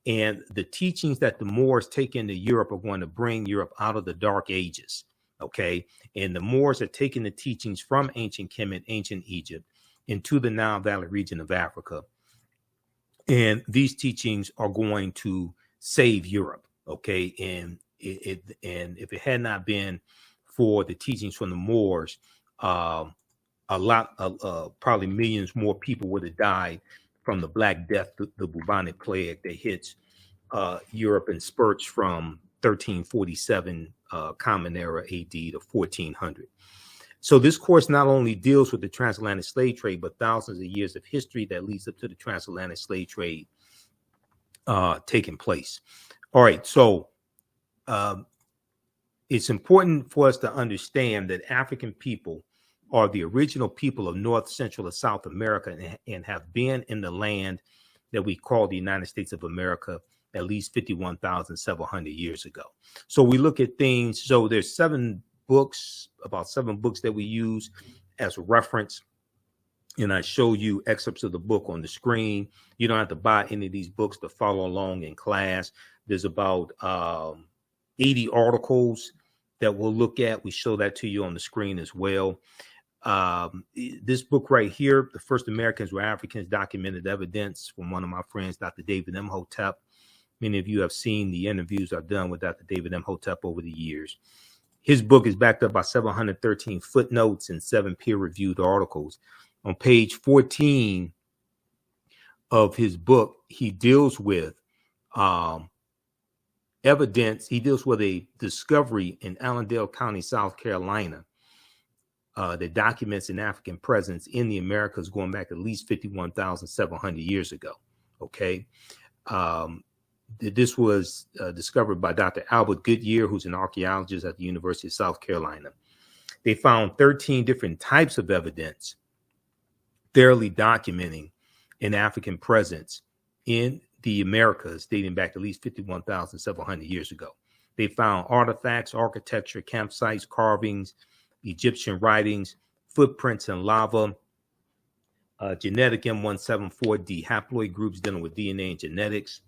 And the teachings that the Moors take into Europe are going to bring Europe out of the Dark Ages. Okay. And the Moors are taking the teachings from ancient Kemet, ancient Egypt, into the Nile Valley region of Africa. And these teachings are going to save Europe. Okay. And if it had not been for the teachings from the Moors, probably millions more people would have died from the Black Death, the bubonic plague that hits Europe in spurts from 1347 Common Era AD to 1400. So this course not only deals with the transatlantic slave trade, but thousands of years of history that leads up to the transatlantic slave trade taking place. All right, so it's important for us to understand that African people are the original people of North, Central, and South America and have been in the land that we call the United States of America at least 51,700 years ago. So we look at things. So there's about seven books that we use as a reference. And I show you excerpts of the book on the screen. You don't have to buy any of these books to follow along in class. There's about 80 articles that we'll look at. We show that to you on the screen as well. This book right here, The First Americans Were Africans, Documented Evidence, from one of my friends, Dr. David Imhotep. Many of you have seen the interviews I've done with Dr. David Imhotep over the years. His book is backed up by 713 footnotes and 7 peer-reviewed articles. On page 14 of his book, he deals with evidence. He deals with a discovery in Allendale County, South Carolina, that documents an African presence in the Americas going back at least 51,700 years ago. Okay. This was discovered by Dr. Albert Goodyear, who's an archaeologist at the University of South Carolina. They found 13 different types of evidence thoroughly documenting an African presence in the Americas dating back at least 51,700 years ago. They found artifacts, architecture, campsites, carvings, Egyptian writings, footprints in lava, genetic M174D haploid groups dealing with DNA and genetics.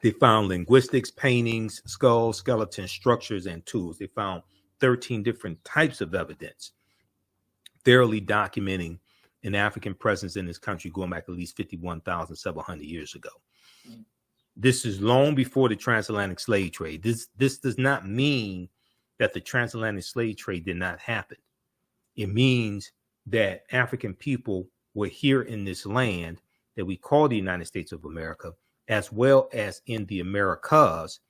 They found linguistics, paintings, skulls, skeletons, structures, and tools. They found 13 different types of evidence thoroughly documenting an African presence in this country going back at least 51,700 years ago. This is long before the transatlantic slave trade. This does not mean that the transatlantic slave trade did not happen. It means that African people were here in this land that we call the United States of America as well as in the Americas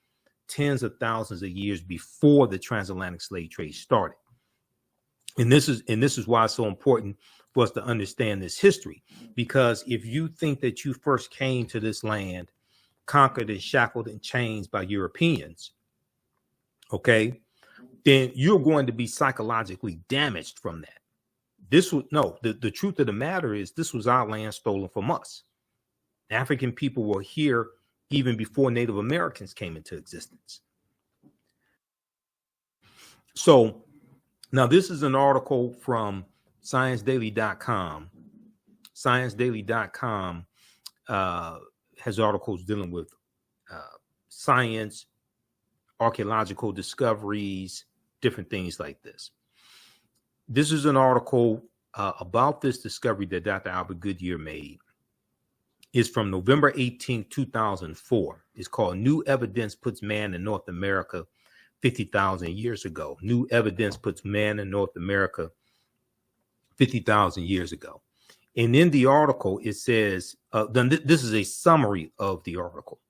tens of thousands of years before the transatlantic slave trade started. And this is why it's so important for us to understand this history, because if you think that you first came to this land conquered and shackled and chained by Europeans, okay, then you're going to be psychologically damaged from that. This was the truth of the matter is this was our land stolen from us. African people were here even before Native Americans came into existence. So now this is an article from ScienceDaily.com. ScienceDaily.com has articles dealing with science, archaeological discoveries, different things like this. This is an article about this discovery that Dr. Albert Goodyear made. It's from November 18, 2004. It's called New Evidence Puts Man in North America 50,000 years ago. New evidence puts man in North America 50,000 years ago. And in the article, it says, this is a summary of the article,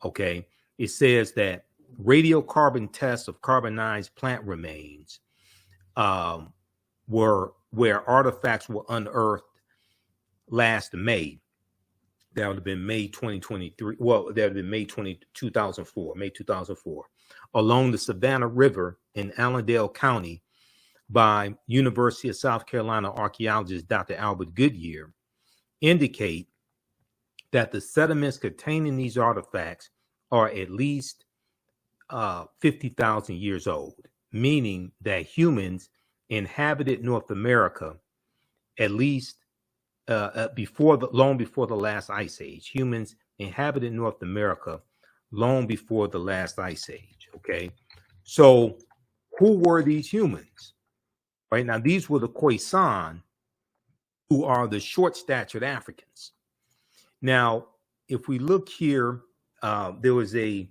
okay? It says that radiocarbon tests of carbonized plant remains were where artifacts were unearthed last May. That would have been May 2023. Well, that would have been May 2004, along the Savannah River in Allendale County by University of South Carolina archaeologist Dr. Albert Goodyear, indicate that the sediments containing these artifacts are at least 50,000 years old, meaning that humans inhabited North America at least long before the last ice age. Humans inhabited North America long before the last ice age. Okay, so who were these humans? Right now, these were the Koisan, who are the short-statured Africans. Now, if we look here, there was a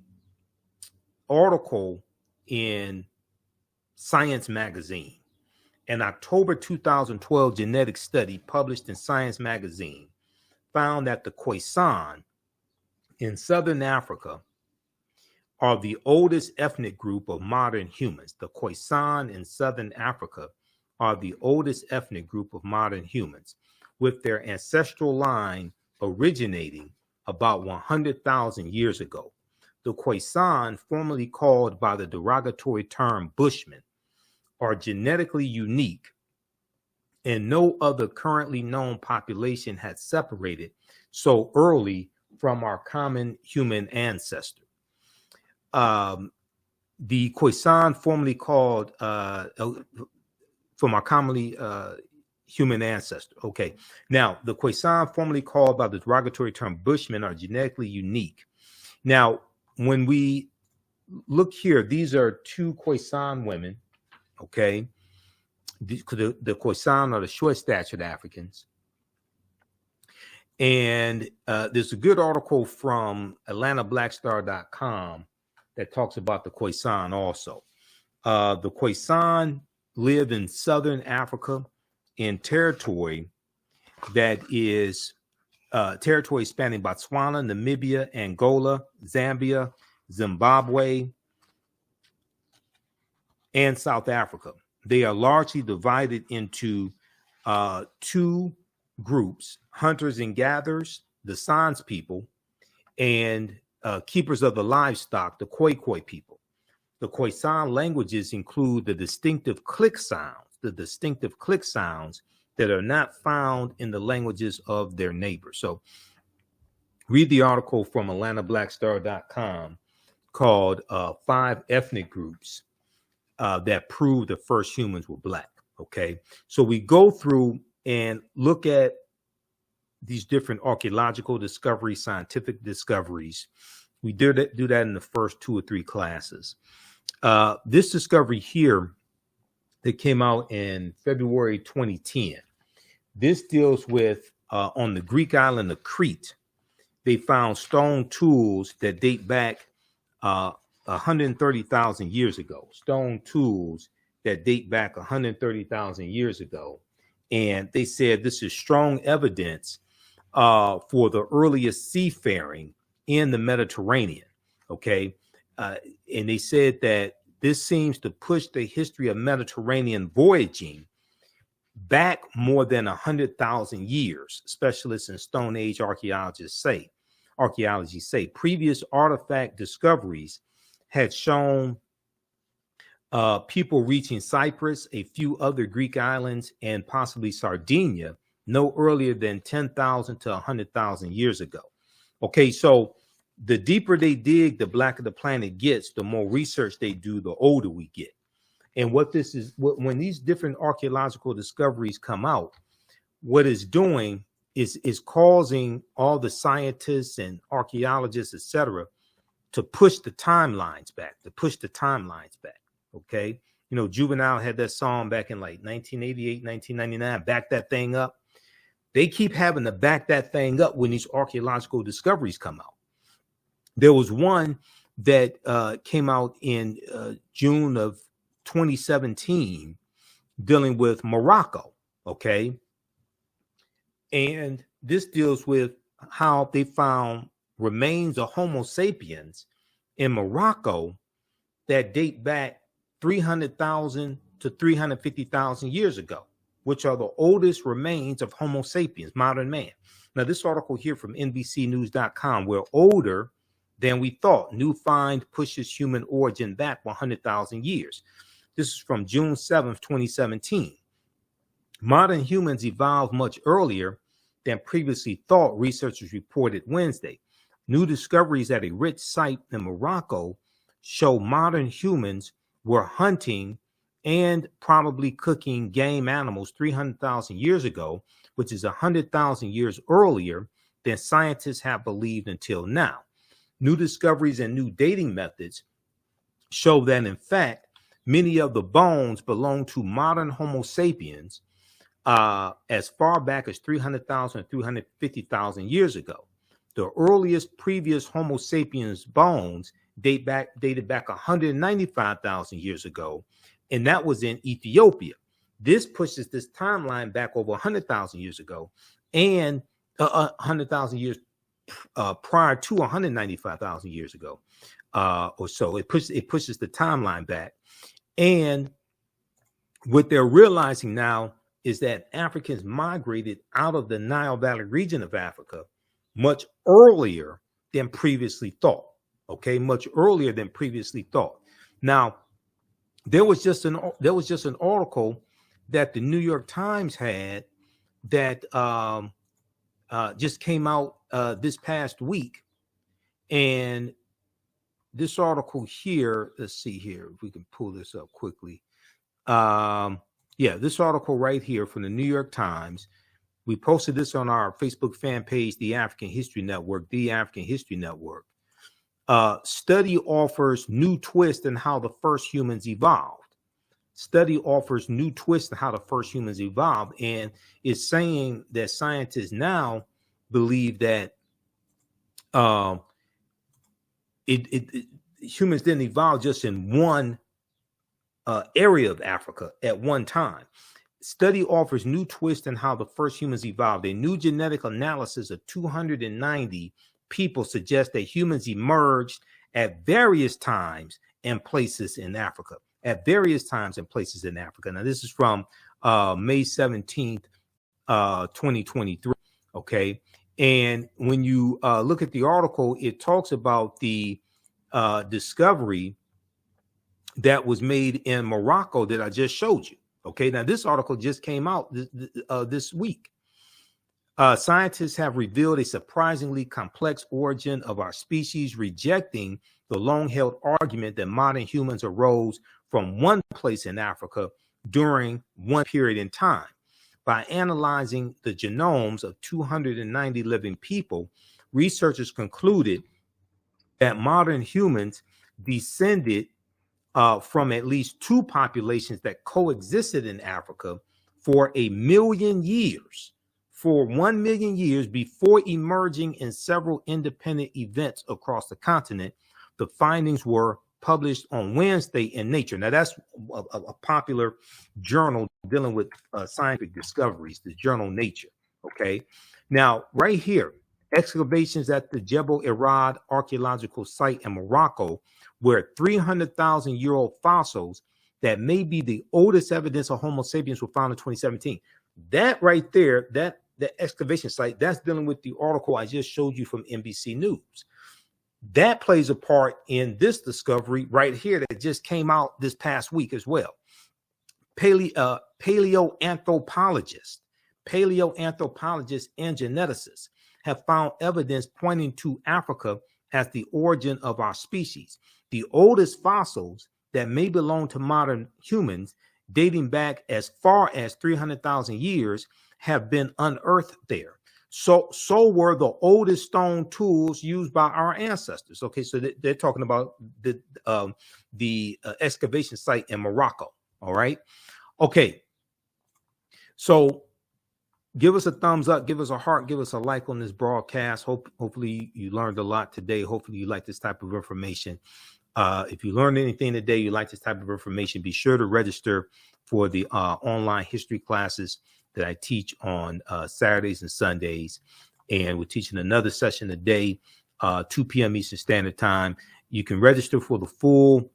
article in Science magazine. An October 2012 genetic study published in Science magazine found that the Koisan in Southern Africa are the oldest ethnic group of modern humans. The Koisan in Southern Africa are the oldest ethnic group of modern humans, with their ancestral line originating about 100,000 years ago. The Koisan, formerly called by the derogatory term Bushmen, are genetically unique, and no other currently known population had separated so early from our common human ancestor. The Koisan, formerly called from our commonly human ancestor. Okay, now the Koisan, formerly called by the derogatory term Bushmen, are genetically unique. Now, when we look here, these are two Koisan women. Okay, the Koisan are the short-statured Africans. And there's a good article from AtlantaBlackStar.com that talks about the Koisan also. The Koisan live in Southern Africa in territory that is territory spanning Botswana, Namibia, Angola, Zambia, Zimbabwe, and South Africa. They are largely divided into two groups: hunters and gatherers, the Sans people, and keepers of the livestock, the Khoikhoi people. The Khoisan languages include the distinctive click sounds that are not found in the languages of their neighbors. So read the article from AtlantaBlackStar.com called 5 Ethnic Groups that prove the first humans were Black. Okay, so we go through and look at these different archaeological discoveries, scientific discoveries. We do that in the first 2 or 3 classes. This discovery here that came out in February 2010, this deals with on the Greek island of Crete. They found stone tools that date back 130,000 years ago. Stone tools that date back 130,000 years ago. And they said this is strong evidence for the earliest seafaring in the Mediterranean. Okay. And they said that this seems to push the history of Mediterranean voyaging back more than 100,000 years. Specialists in Stone Age archaeology say previous artifact discoveries had shown people reaching Cyprus, a few other Greek islands, and possibly Sardinia no earlier than 10,000 to 100,000 years ago. Okay, so the deeper they dig, the blacker the planet gets, the more research they do, the older we get. And what this is, when these different archaeological discoveries come out, what it's doing is causing all the scientists and archaeologists, etc., to push the timelines back, Okay. You know, Juvenile had that song back in like 1988, 1999, back that thing up. They keep having to back that thing up when these archaeological discoveries come out. There was one that came out in June of 2017 dealing with Morocco. Okay. And this deals with how they found remains of Homo sapiens in Morocco that date back 300,000 to 350,000 years ago, which are the oldest remains of Homo sapiens, modern man. Now, this article here from NBCnews.com, we're older than we thought. New find pushes human origin back 100,000 years. This is from June 7th, 2017. Modern humans evolved much earlier than previously thought, researchers reported Wednesday. New discoveries at a rich site in Morocco show modern humans were hunting and probably cooking game animals 300,000 years ago, which is 100,000 years earlier than scientists have believed until now. New discoveries and new dating methods show that, in fact, many of the bones belong to modern Homo sapiens as far back as 300,000 and 350,000 years ago. The earliest previous Homo sapiens bones dated back 195,000 years ago, and that was in Ethiopia. This pushes this timeline back over 100,000 years ago, and 100,000 years prior to 195,000 years ago, or so. It pushes the timeline back, and what they're realizing now is that Africans migrated out of the Nile Valley region of Africa much earlier than previously thought. Okay, much earlier than previously thought. Now, there was just an article that the New York Times had that just came out this past week, and this article here. Let's see here if we can pull this up quickly. Yeah, this article right here from the New York Times. We posted this on our Facebook fan page, The African History Network, The African History Network. Study offers new twist in how the first humans evolved. Study offers new twist in how the first humans evolved, and it's saying that scientists now believe that humans didn't evolve just in one area of Africa at one time. Study offers new twist in how the first humans evolved. A new genetic analysis of 290 people suggests that humans emerged at various times and places in Africa. Now, this is from May 17th, 2023. Okay. And when you look at the article, it talks about the discovery that was made in Morocco that I just showed you. Okay. Now, this article just came out this week. Scientists have revealed a surprisingly complex origin of our species, rejecting the long-held argument that modern humans arose from one place in Africa during one period in time. By analyzing the genomes of 290 living people, researchers concluded that modern humans descended from at least two populations that coexisted in Africa for 1 million years. For 1 million years before emerging in several independent events across the continent. The findings were published on Wednesday in Nature. Now, that's a popular journal dealing with scientific discoveries, the journal Nature. Okay. Now, right here, Excavations at the Jebel Irad archaeological site in Morocco, where 300,000-year-old fossils that may be the oldest evidence of Homo sapiens were found in 2017. That right there, that excavation site, that's dealing with the article I just showed you from NBC News. That plays a part in this discovery right here that just came out this past week as well. Paleoanthropologists and geneticists have found evidence pointing to Africa as the origin of our species. The oldest fossils that may belong to modern humans, dating back as far as 300,000 years, have been unearthed there. So were the oldest stone tools used by our ancestors. Okay, so they're talking about the excavation site in Morocco. All right. Okay. So give us a thumbs up, give us a heart, give us a like on this broadcast. Hopefully you learned a lot today. Hopefully you like this type of information. If you learned anything today, you like this type of information, be sure to register for the online history classes that I teach on Saturdays and Sundays. And we're teaching another session today, 2 p.m. Eastern Standard Time. You can register for the full,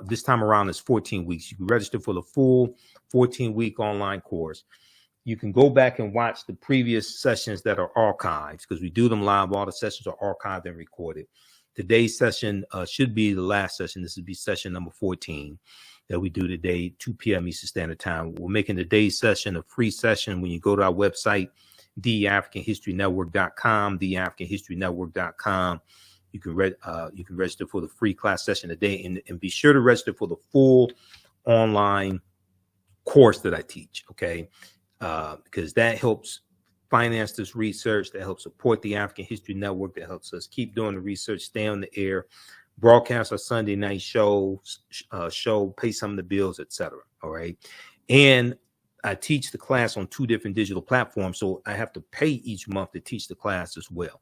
this time around is 14 weeks. You can register for the full 14-week online course. You can go back and watch the previous sessions that are archived, because we do them live. All the sessions are archived and recorded. Today's session should be the last session. This would be session number 14 that we do today, 2 p.m. Eastern Standard Time. We're making today's session a free session. When you go to our website, TheAHNShow.com, TheAHNShow.com, you can register for the free class session today, and be sure to register for the full online course that I teach. Okay, because that helps finance this research, that helps support the African History Network, that helps us keep doing the research, stay on the air, broadcast our Sunday night shows, pay some of the bills, etc. All right. And I teach the class on 2 different digital platforms, so I have to pay each month to teach the class as well.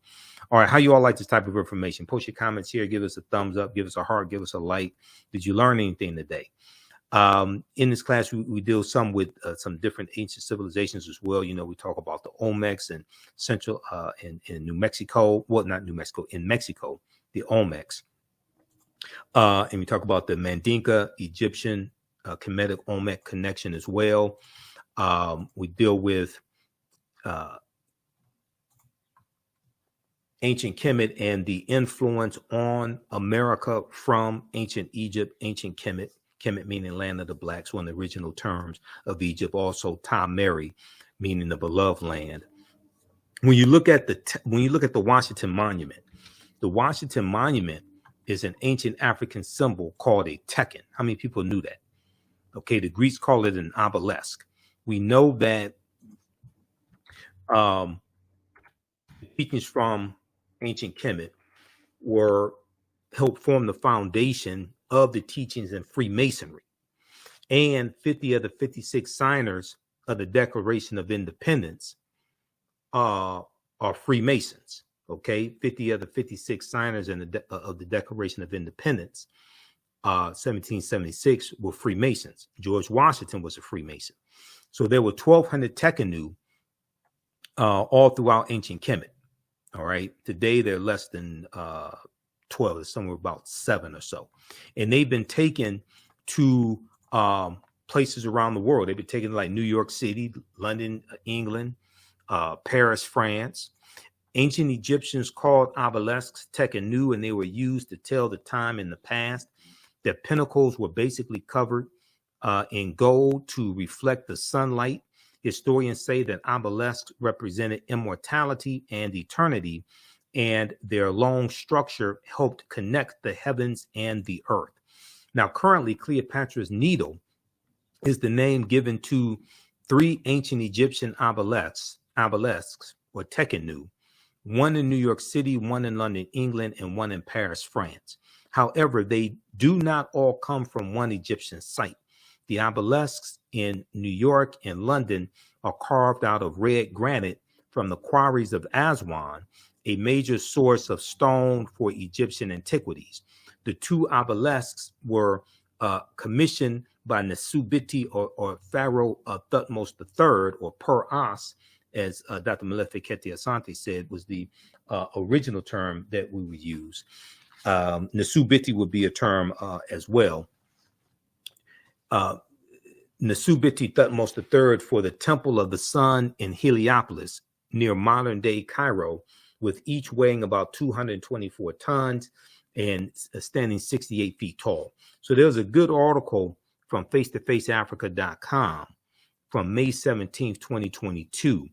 All right. How you all like this type of information? Post your comments here. Give us a thumbs up. Give us a heart. Give us a like. Did you learn anything today? In this class, we deal some with some different ancient civilizations as well. You know, we talk about the Olmecs and Central in New Mexico. Well, not New Mexico, in Mexico, the Olmecs. And we talk about the Mandinka, Egyptian, Kemetic Olmec connection as well. We deal with ancient Kemet and the influence on America from ancient Egypt, ancient Kemet. Kemet meaning land of the blacks, one of the original terms of Egypt. Also, Ta-Meri, meaning the beloved land. When you look at the Washington Monument is an ancient African symbol called a tekken. How many people knew that? Okay, the Greeks call it an obelisk. We know that the teachings from ancient Kemet helped form the foundation of the teachings in Freemasonry. And 50 of the 56 signers of the Declaration of Independence are Freemasons. Okay, 50 of the 56 signers of the Declaration of Independence, 1776, were Freemasons. George Washington was a Freemason. So there were 1,200 Tekkenu all throughout ancient Kemet. All right, today they're less than 12, it's somewhere about 7 or so. And they've been taken to places around the world. They've been taken to like New York City, London, England, Paris, France. Ancient Egyptians called obelisks Tekkenu, and they were used to tell the time in the past. Their pinnacles were basically covered in gold to reflect the sunlight. Historians say that obelisks represented immortality and eternity, and their long structure helped connect the heavens and the earth. Now, currently, Cleopatra's Needle is the name given to 3 ancient Egyptian obelisks or Tekkenu, one in New York City, one in London, England, and one in Paris, France. However, they do not all come from one Egyptian site. The obelisks in New York and London are carved out of red granite from the quarries of Aswan, a major source of stone for Egyptian antiquities. The 2 obelisks were commissioned by Nesubiti or Pharaoh Thutmose III, or Per-As, as Dr. Molefi Kete Asante said, was the original term that we would use. Nasubiti would be a term as well. Nasubiti Thutmose III for the Temple of the Sun in Heliopolis, near modern-day Cairo, with each weighing about 224 tons and standing 68 feet tall. So there's a good article from face-to-faceafrica.com from May 17th, 2022,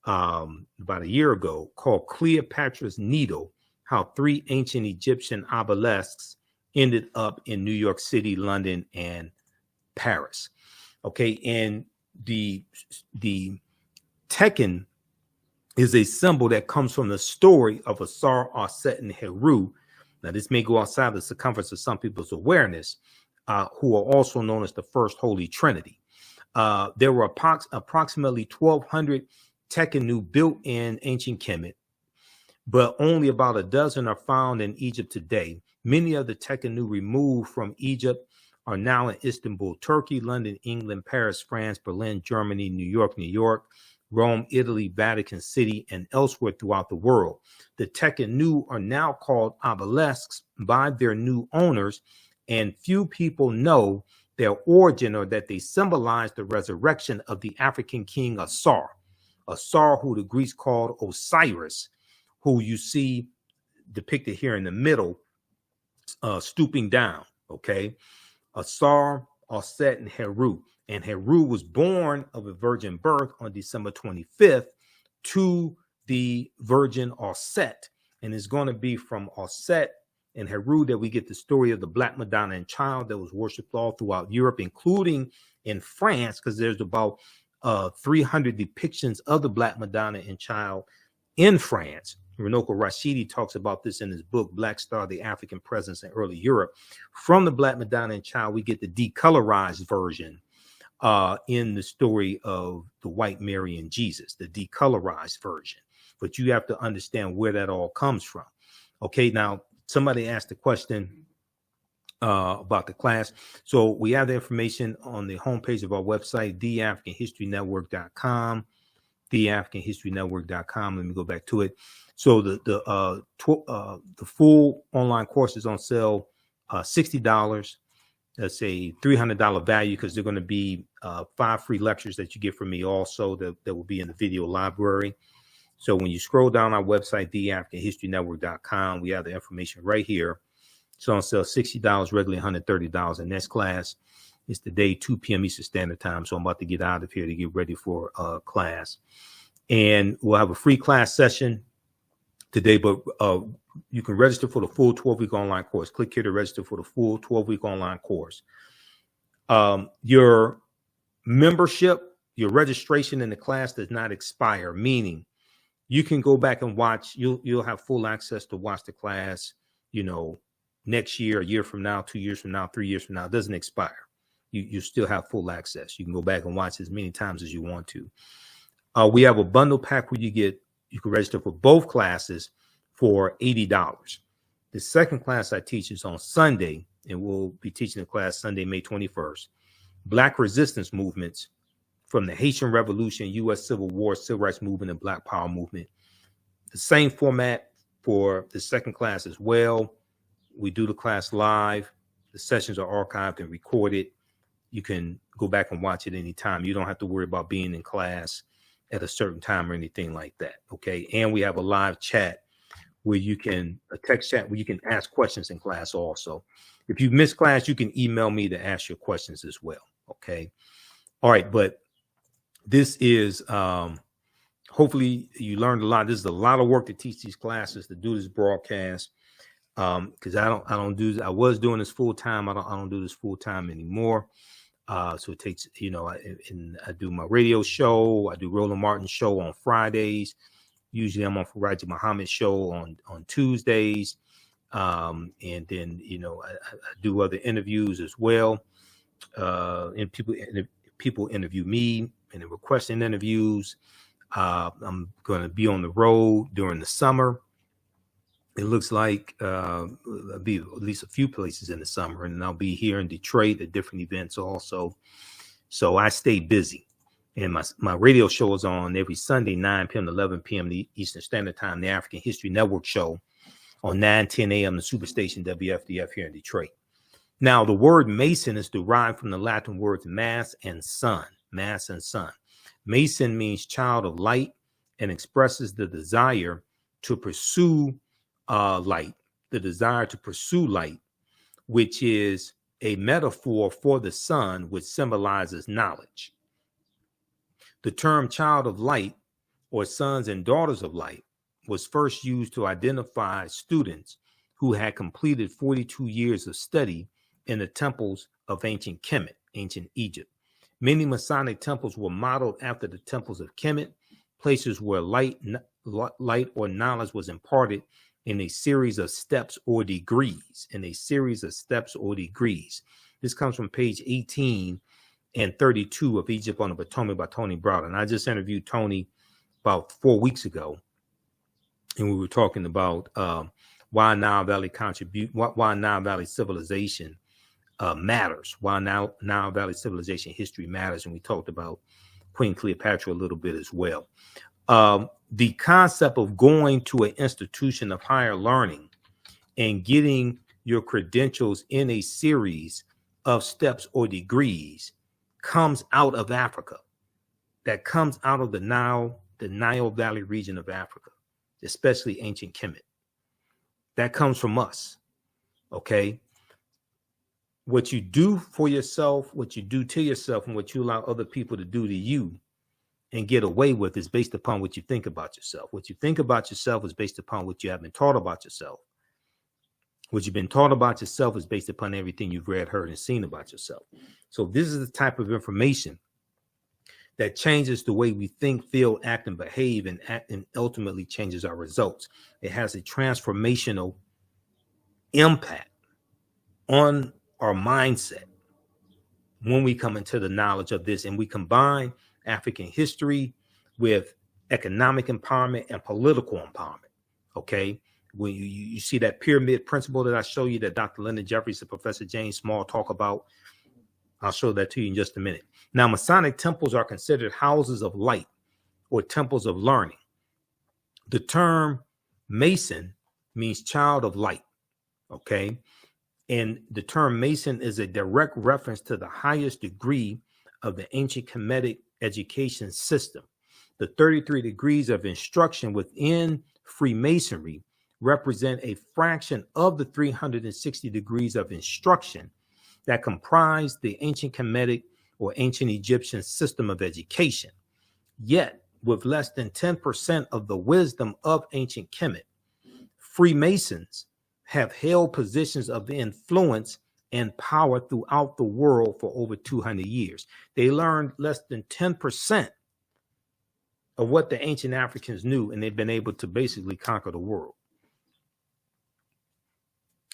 about a year ago, called Cleopatra's Needle, How 3 Ancient Egyptian Obelisks Ended Up in New York City, London, and Paris. Okay, and the Tekken is a symbol that comes from the story of Asar, Aset, and Heru. Now, this may go outside the circumference of some people's awareness, who are also known as the First Holy Trinity. There were approximately 1,200 Tekkenu built in ancient Kemet, but only about a dozen are found in Egypt today. Many of the Tekkenu removed from Egypt are now in Istanbul, Turkey, London, England, Paris, France, Berlin, Germany, New York, Rome, Italy, Vatican City, and elsewhere throughout the world. The Tekkenu are now called obelisks by their new owners, and few people know their origin or that they symbolize the resurrection of the African king Asar, who the Greeks called Osiris, who you see depicted here in the middle, stooping down, okay? Asar, Aset, and Heru. And Heru was born of a virgin birth on December 25th to the virgin Aset. And it's going to be from Aset and Heru that we get the story of the Black Madonna and Child that was worshipped all throughout Europe, including in France, because there's about 300 depictions of the Black Madonna and Child in France. Runoko Rashidi talks about this in his book, Black Star, the African Presence in Early Europe. From the Black Madonna and Child, we get the decolorized version in the story of the White Mary and Jesus, the decolorized version. But you have to understand where that all comes from. Okay, now somebody asked a question about the class. So we have the information on the homepage of our website, TheAfricanHistoryNetwork.com, TheAfricanHistoryNetwork.com. Let me go back to it. So the full online course is on sale, $60. That's a $300 value because they're going to be 5 free lectures that you get from me also that will be in the video library. So when you scroll down our website, TheAfricanHistoryNetwork.com, we have the information right here. It's on sale $60, regularly $130. And next class is today, 2 p.m. Eastern Standard Time. So I'm about to get out of here to get ready for class. And we'll have a free class session today, but you can register for the full 12-week online course. Click here to register for the full 12-week online course. Your membership, your registration in the class does not expire, meaning you can go back and watch. You'll have full access to watch the class, next year, a year from now, 2 years from now, 3 years from now. It doesn't expire. You still have full access. You can go back and watch as many times as you want to. We have a bundle pack where you can register for both classes for $80. The second class I teach is on Sunday, and we'll be teaching the class Sunday, May 21st. Black resistance movements from the Haitian Revolution, U.S. Civil War, Civil Rights Movement, and Black Power Movement. The same format for the second class as well. We do the class live. The sessions are archived and recorded. You can go back and watch it anytime. You don't have to worry about being in class at a certain time or anything like that. Okay. And we have a live chat where you can, a text chat where you can ask questions in class also. If you miss class, you can email me to ask your questions as well. Okay. All right. But this is, hopefully you learned a lot. This is a lot of work to teach these classes, to do this broadcast. Because I was doing this full time. I don't do this full time anymore. So it takes, I do my radio show. I do Roland Martin's show on Fridays. Usually I'm on Faraji Muhammad's show on Tuesdays. And then, I do other interviews as well. And people interview me and they're requesting interviews. I'm going to be on the road during the summer. It looks like I'll be at least a few places in the summer, and I'll be here in Detroit at different events also. So I stay busy. And my radio show is on every Sunday, 9 p.m. to 11 p.m. Eastern Standard Time, the African History Network show on 9:10 a.m. the Superstation WFDF here in Detroit. Now, the word Mason is derived from the Latin words mass and sun. Mass and sun. Mason means child of light and expresses the desire to pursue light, the desire to pursue light, which is a metaphor for the sun, which symbolizes knowledge. The term child of light, or sons and daughters of light, was first used to identify students who had completed 42 years of study in the temples of ancient Kemet, ancient Egypt. Many Masonic temples were modeled after the temples of Kemet, places where light or knowledge was imparted in a series of steps or degrees. This comes from page 18 and 32 of Egypt on the Potomac by Tony Browder. And I just interviewed Tony about 4 weeks ago, and we were talking about why Nile Valley civilization matters, why Nile Valley civilization history matters, and we talked about Queen Cleopatra a little bit as well. The concept of going to an institution of higher learning and getting your credentials in a series of steps or degrees comes out of Africa. That comes out of the Nile Valley region of Africa, especially ancient Kemet. That comes from us. Okay. What you do for yourself, what you do to yourself, and what you allow other people to do to you and get away with is based upon what you think about yourself. What you think about yourself is based upon what you have been taught about yourself. What you've been taught about yourself is based upon everything you've read, heard, and seen about yourself. So this is the type of information that changes the way we think, feel, act, and behave, and ultimately changes our results. It has a transformational impact on our mindset when we come into the knowledge of this, and we combine African history with economic empowerment and political empowerment. Okay. When you see that pyramid principle that I show you that Dr. Lyndon Jeffries and Professor James Small talk about, I'll show that to you in just a minute. Now, Masonic temples are considered houses of light or temples of learning. The term Mason means child of light. Okay. And the term Mason is a direct reference to the highest degree of the ancient Kemetic education system. The 33 degrees of instruction within Freemasonry represent a fraction of the 360 degrees of instruction that comprise the ancient Kemetic or ancient Egyptian system of education. Yet, with less than 10% of the wisdom of ancient Kemet, Freemasons have held positions of influence and power throughout the world for over 200 years. They learned less than 10% of what the ancient Africans knew, and they've been able to basically conquer the world.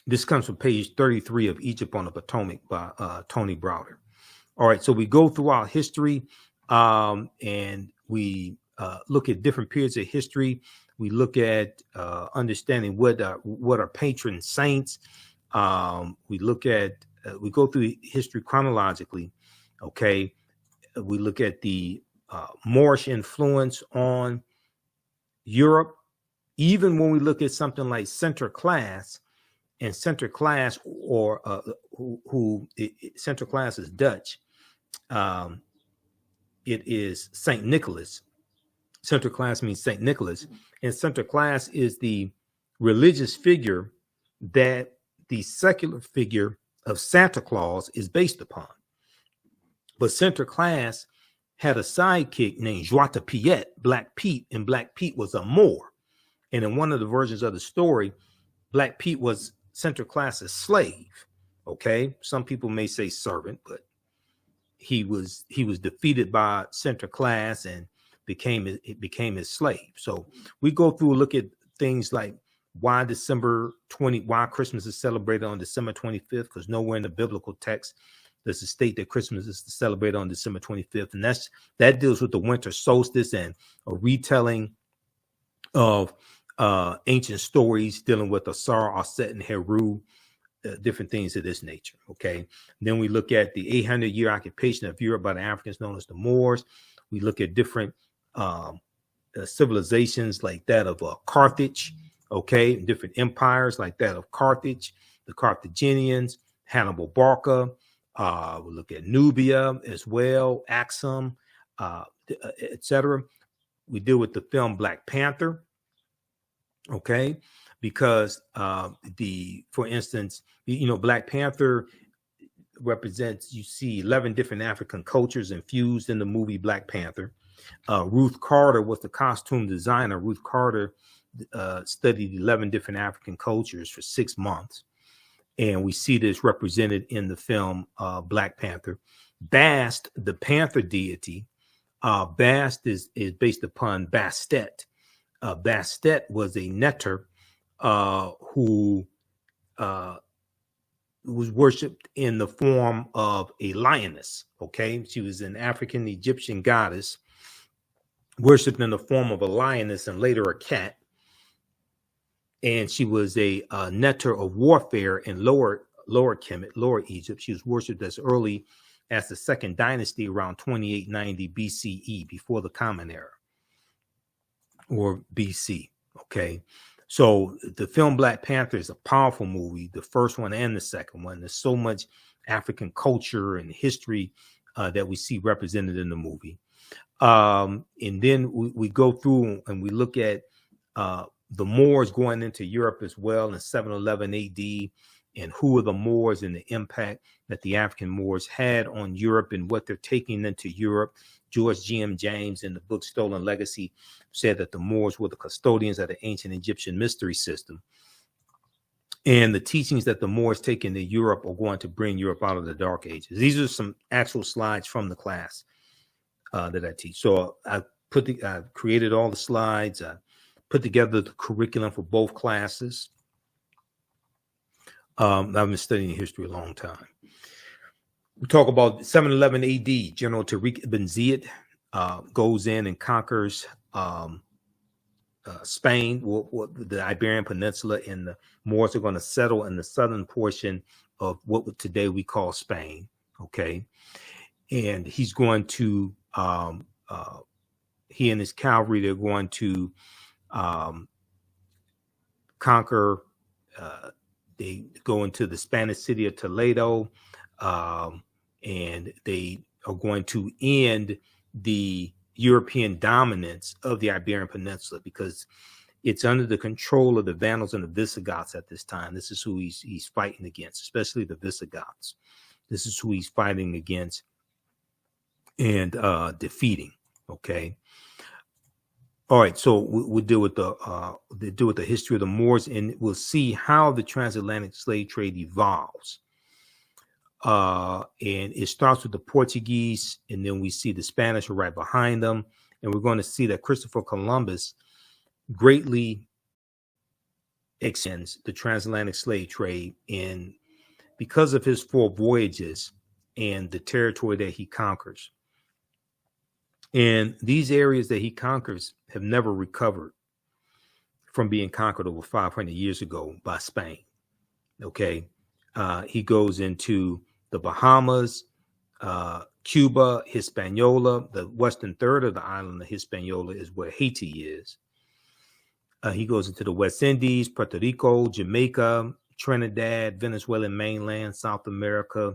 This comes from page 33 of Egypt on the Potomac by Tony Browder. All right, so we go through our history and we look at different periods of history. We look at understanding what are patron saints. We look at, we go through history chronologically. Okay, we look at the Moorish influence on Europe. Even when we look at something like center class, and center class, or center class is Dutch. It is Saint Nicholas. Center class means Saint Nicholas, and center class is the religious figure that the secular figure of Santa Claus is based upon. But center class had a sidekick named Jada Pinkett, Black Pete, and Black Pete was a Moor. And in one of the versions of the story, Black Pete was center class's slave. Okay, some people may say servant, but he was defeated by center class and became his slave. So we go through, look at things like why Christmas is celebrated on December 25th, because nowhere in the biblical text does it state that Christmas is celebrated on December 25th. And that deals with the winter solstice and a retelling of ancient stories dealing with Asar, Aset, and Heru, different things of this nature. Okay. Then we look at the 800-year occupation of Europe by the Africans known as the Moors. We look at different civilizations like that of Carthage, okay, different empires like that of Carthage, the Carthaginians, Hannibal Barca. We look at Nubia as well, Axum, etc. We deal with the film Black Panther, okay, because for instance, Black Panther represents, you see 11 different African cultures infused in the movie Black Panther. Ruth Carter was the costume designer. Ruth Carter studied 11 different African cultures for 6 months. And we see this represented in the film Black Panther. Bast, the panther deity, Bast is based upon Bastet. Bastet was a netter who was worshipped in the form of a lioness. Okay, she was an African Egyptian goddess worshipped in the form of a lioness and later a cat. And she was a netter of warfare in Lower Egypt. She was worshipped as early as the Second Dynasty around 2890 BCE, before the Common Era, or BC. Okay, so the film Black Panther is a powerful movie, the first one and the second one. There's so much African culture and history that we see represented in the movie. And then we go through and we look at the Moors going into Europe as well in 711 AD, and who are the Moors and the impact that the African Moors had on Europe and what they're taking into Europe. George G.M. James in the book Stolen Legacy said that the Moors were the custodians of the ancient Egyptian mystery system. And the teachings that the Moors take into Europe are going to bring Europe out of the Dark Ages. These are some actual slides from the class that I teach. So I created all the slides. I put together the curriculum for both classes. I've been studying history a long time. We talk about 711 AD. General Tariq ibn Ziyad goes in and conquers Spain, the Iberian Peninsula, and the Moors are going to settle in the southern portion of what today we call Spain. Okay, and he's going to he and his cavalry, they're going to conquer. They go into the Spanish city of Toledo, and they are going to end the European dominance of the Iberian Peninsula, because it's under the control of the Vandals and the Visigoths at this time. This is who he's fighting against, especially the Visigoths. This is who he's fighting against and defeating. Okay. All right, so we'll deal with the history of the Moors, and we'll see how the transatlantic slave trade evolves. And it starts with the Portuguese, and then we see the Spanish are right behind them, and we're going to see that Christopher Columbus greatly extends the transatlantic slave trade, and because of his 4 voyages and the territory that he conquers. And these areas that he conquers have never recovered from being conquered over 500 years ago by Spain. Okay. He goes into the Bahamas, Cuba, Hispaniola. The western third of the island of Hispaniola is where Haiti is. He goes into the West Indies, Puerto Rico, Jamaica, Trinidad, Venezuelan mainland, South America,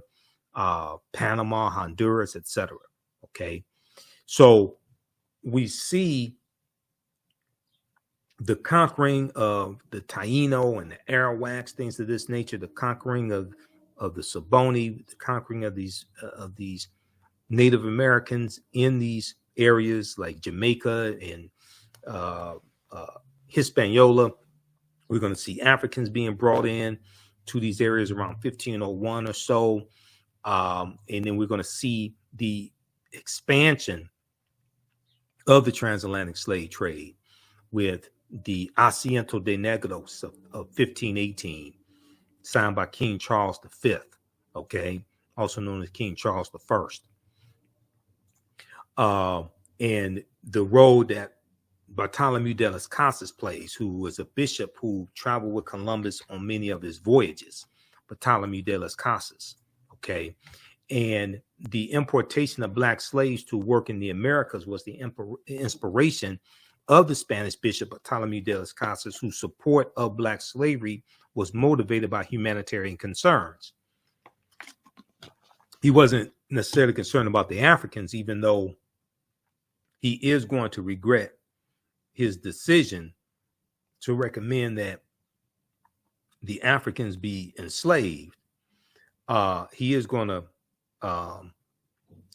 Panama, Honduras, etc. Okay. So we see the conquering of the Taino and the Arawaks, things of this nature, the conquering of the Soboni, the conquering of these Native Americans in these areas like Jamaica and Hispaniola. We're going to see Africans being brought in to these areas around 1501 or so. And then we're going to see the expansion of the transatlantic slave trade with the Asiento de Negros of 1518, signed by King Charles V, okay, also known as King Charles I. And the role that Bartolomé de las Casas plays, who was a bishop who traveled with Columbus on many of his voyages, Bartolomé de las Casas, okay, And the importation of black slaves to work in the Americas was the inspiration of the Spanish Bishop Bartolomé de las Casas, whose support of black slavery was motivated by humanitarian concerns. He wasn't necessarily concerned about the Africans, even though he is going to regret his decision to recommend that the Africans be enslaved. He is going to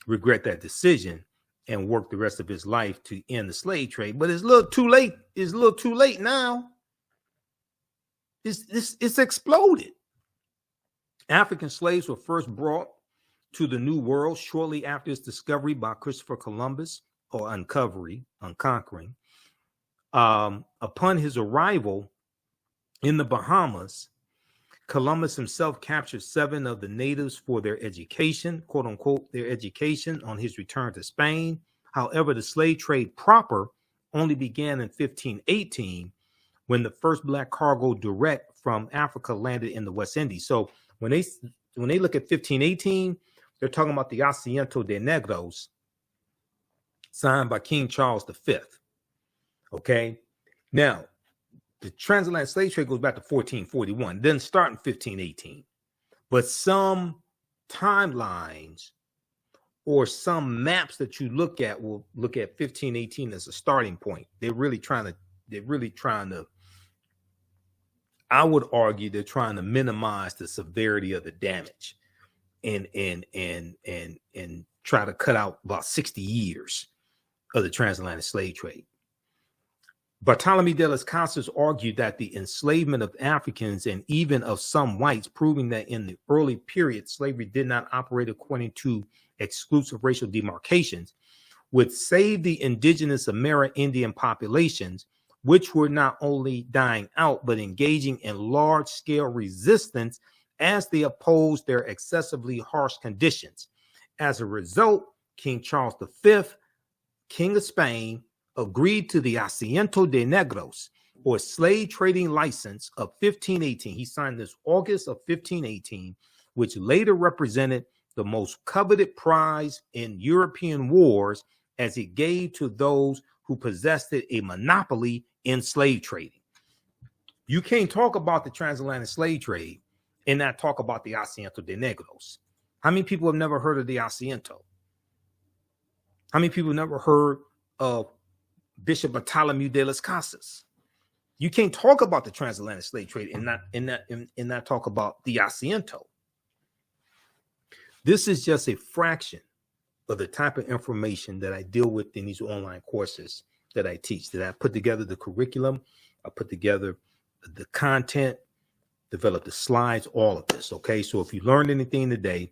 regret that decision and work the rest of his life to end the slave trade. But it's a little too late. It's a little too late now. It's exploded. African slaves were first brought to the New World shortly after its discovery by Christopher Columbus, or unconquering. Upon his arrival in the Bahamas, Columbus himself captured 7 of the natives for their education, quote unquote, their education on his return to Spain. However, the slave trade proper only began in 1518, when the first black cargo direct from Africa landed in the West Indies. So when they look at 1518, they're talking about the Asiento de Negros, signed by King Charles V. Okay, now the transatlantic slave trade goes back to 1441, then start in 1518. But some timelines or some maps that you look at will look at 1518 as a starting point. They're really trying to, I would argue, they're trying to minimize the severity of the damage and try to cut out about 60 years of the transatlantic slave trade. Bartolomé de las Casas argued that the enslavement of Africans and even of some whites, proving that in the early period slavery did not operate according to exclusive racial demarcations, would save the indigenous Amerindian populations, which were not only dying out but engaging in large-scale resistance as they opposed their excessively harsh conditions. As a result, King Charles V, King of Spain, agreed to the Asiento de Negros, or slave trading license, of 1518. He signed this August of 1518, which later represented the most coveted prize in European wars, as it gave to those who possessed a monopoly in slave trading. You can't talk about the transatlantic slave trade and not talk about the Asiento de Negros. How many people have never heard of the Asiento? How many people have never heard of Bishop Bartolomé de las Casas? You can't talk about the transatlantic slave trade and not talk about the Asiento. This is just a fraction of the type of information that I deal with in these online courses that I teach, that I put together the curriculum, I put together the content, develop the slides, all of this. Okay. So if you learned anything today,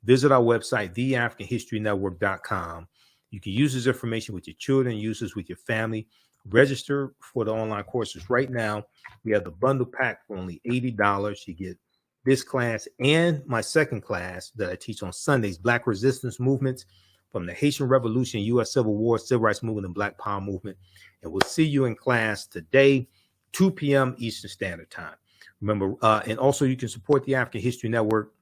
visit our website, TheAfricanHistoryNetwork.com. You can use this information with your children, use this with your family. Register for the online courses right now. We have the bundle pack for only $80. You get this class and my second class that I teach on Sundays, Black Resistance Movements from the Haitian Revolution, U.S. Civil War, Civil Rights Movement, and Black Power Movement. And we'll see you in class today, 2 p.m. Eastern Standard Time. Remember, and also you can support the African History Network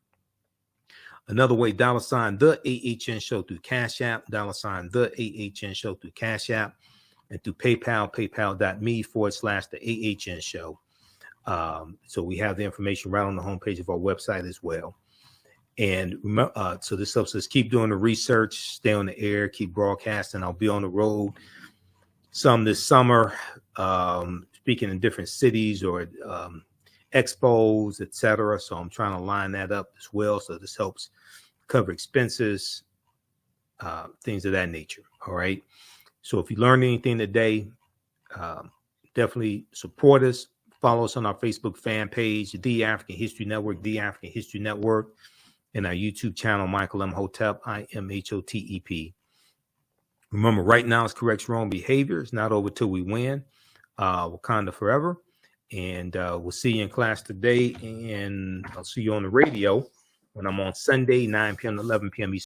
another way, $ the AHN Show through Cash App, $ the AHN Show through Cash App, and through PayPal, paypal.me/the AHN Show. So we have the information right on the homepage of our website as well. And so this helps us keep doing the research, stay on the air, keep broadcasting. I'll be on the road some this summer, speaking in different cities or expos, etc. So I'm trying to line that up as well. So this helps cover expenses, things of that nature. All right. So if you learned anything today, definitely support us. Follow us on our Facebook fan page, The African History Network, The African History Network, and our YouTube channel, Michael Imhotep, IMHOTEP. Remember, right now it's correct wrong behavior. It's not over till we win. Wakanda forever. And we'll see you in class today. And I'll see you on the radio when I'm on Sunday, 9 p.m. to 11 p.m. Eastern.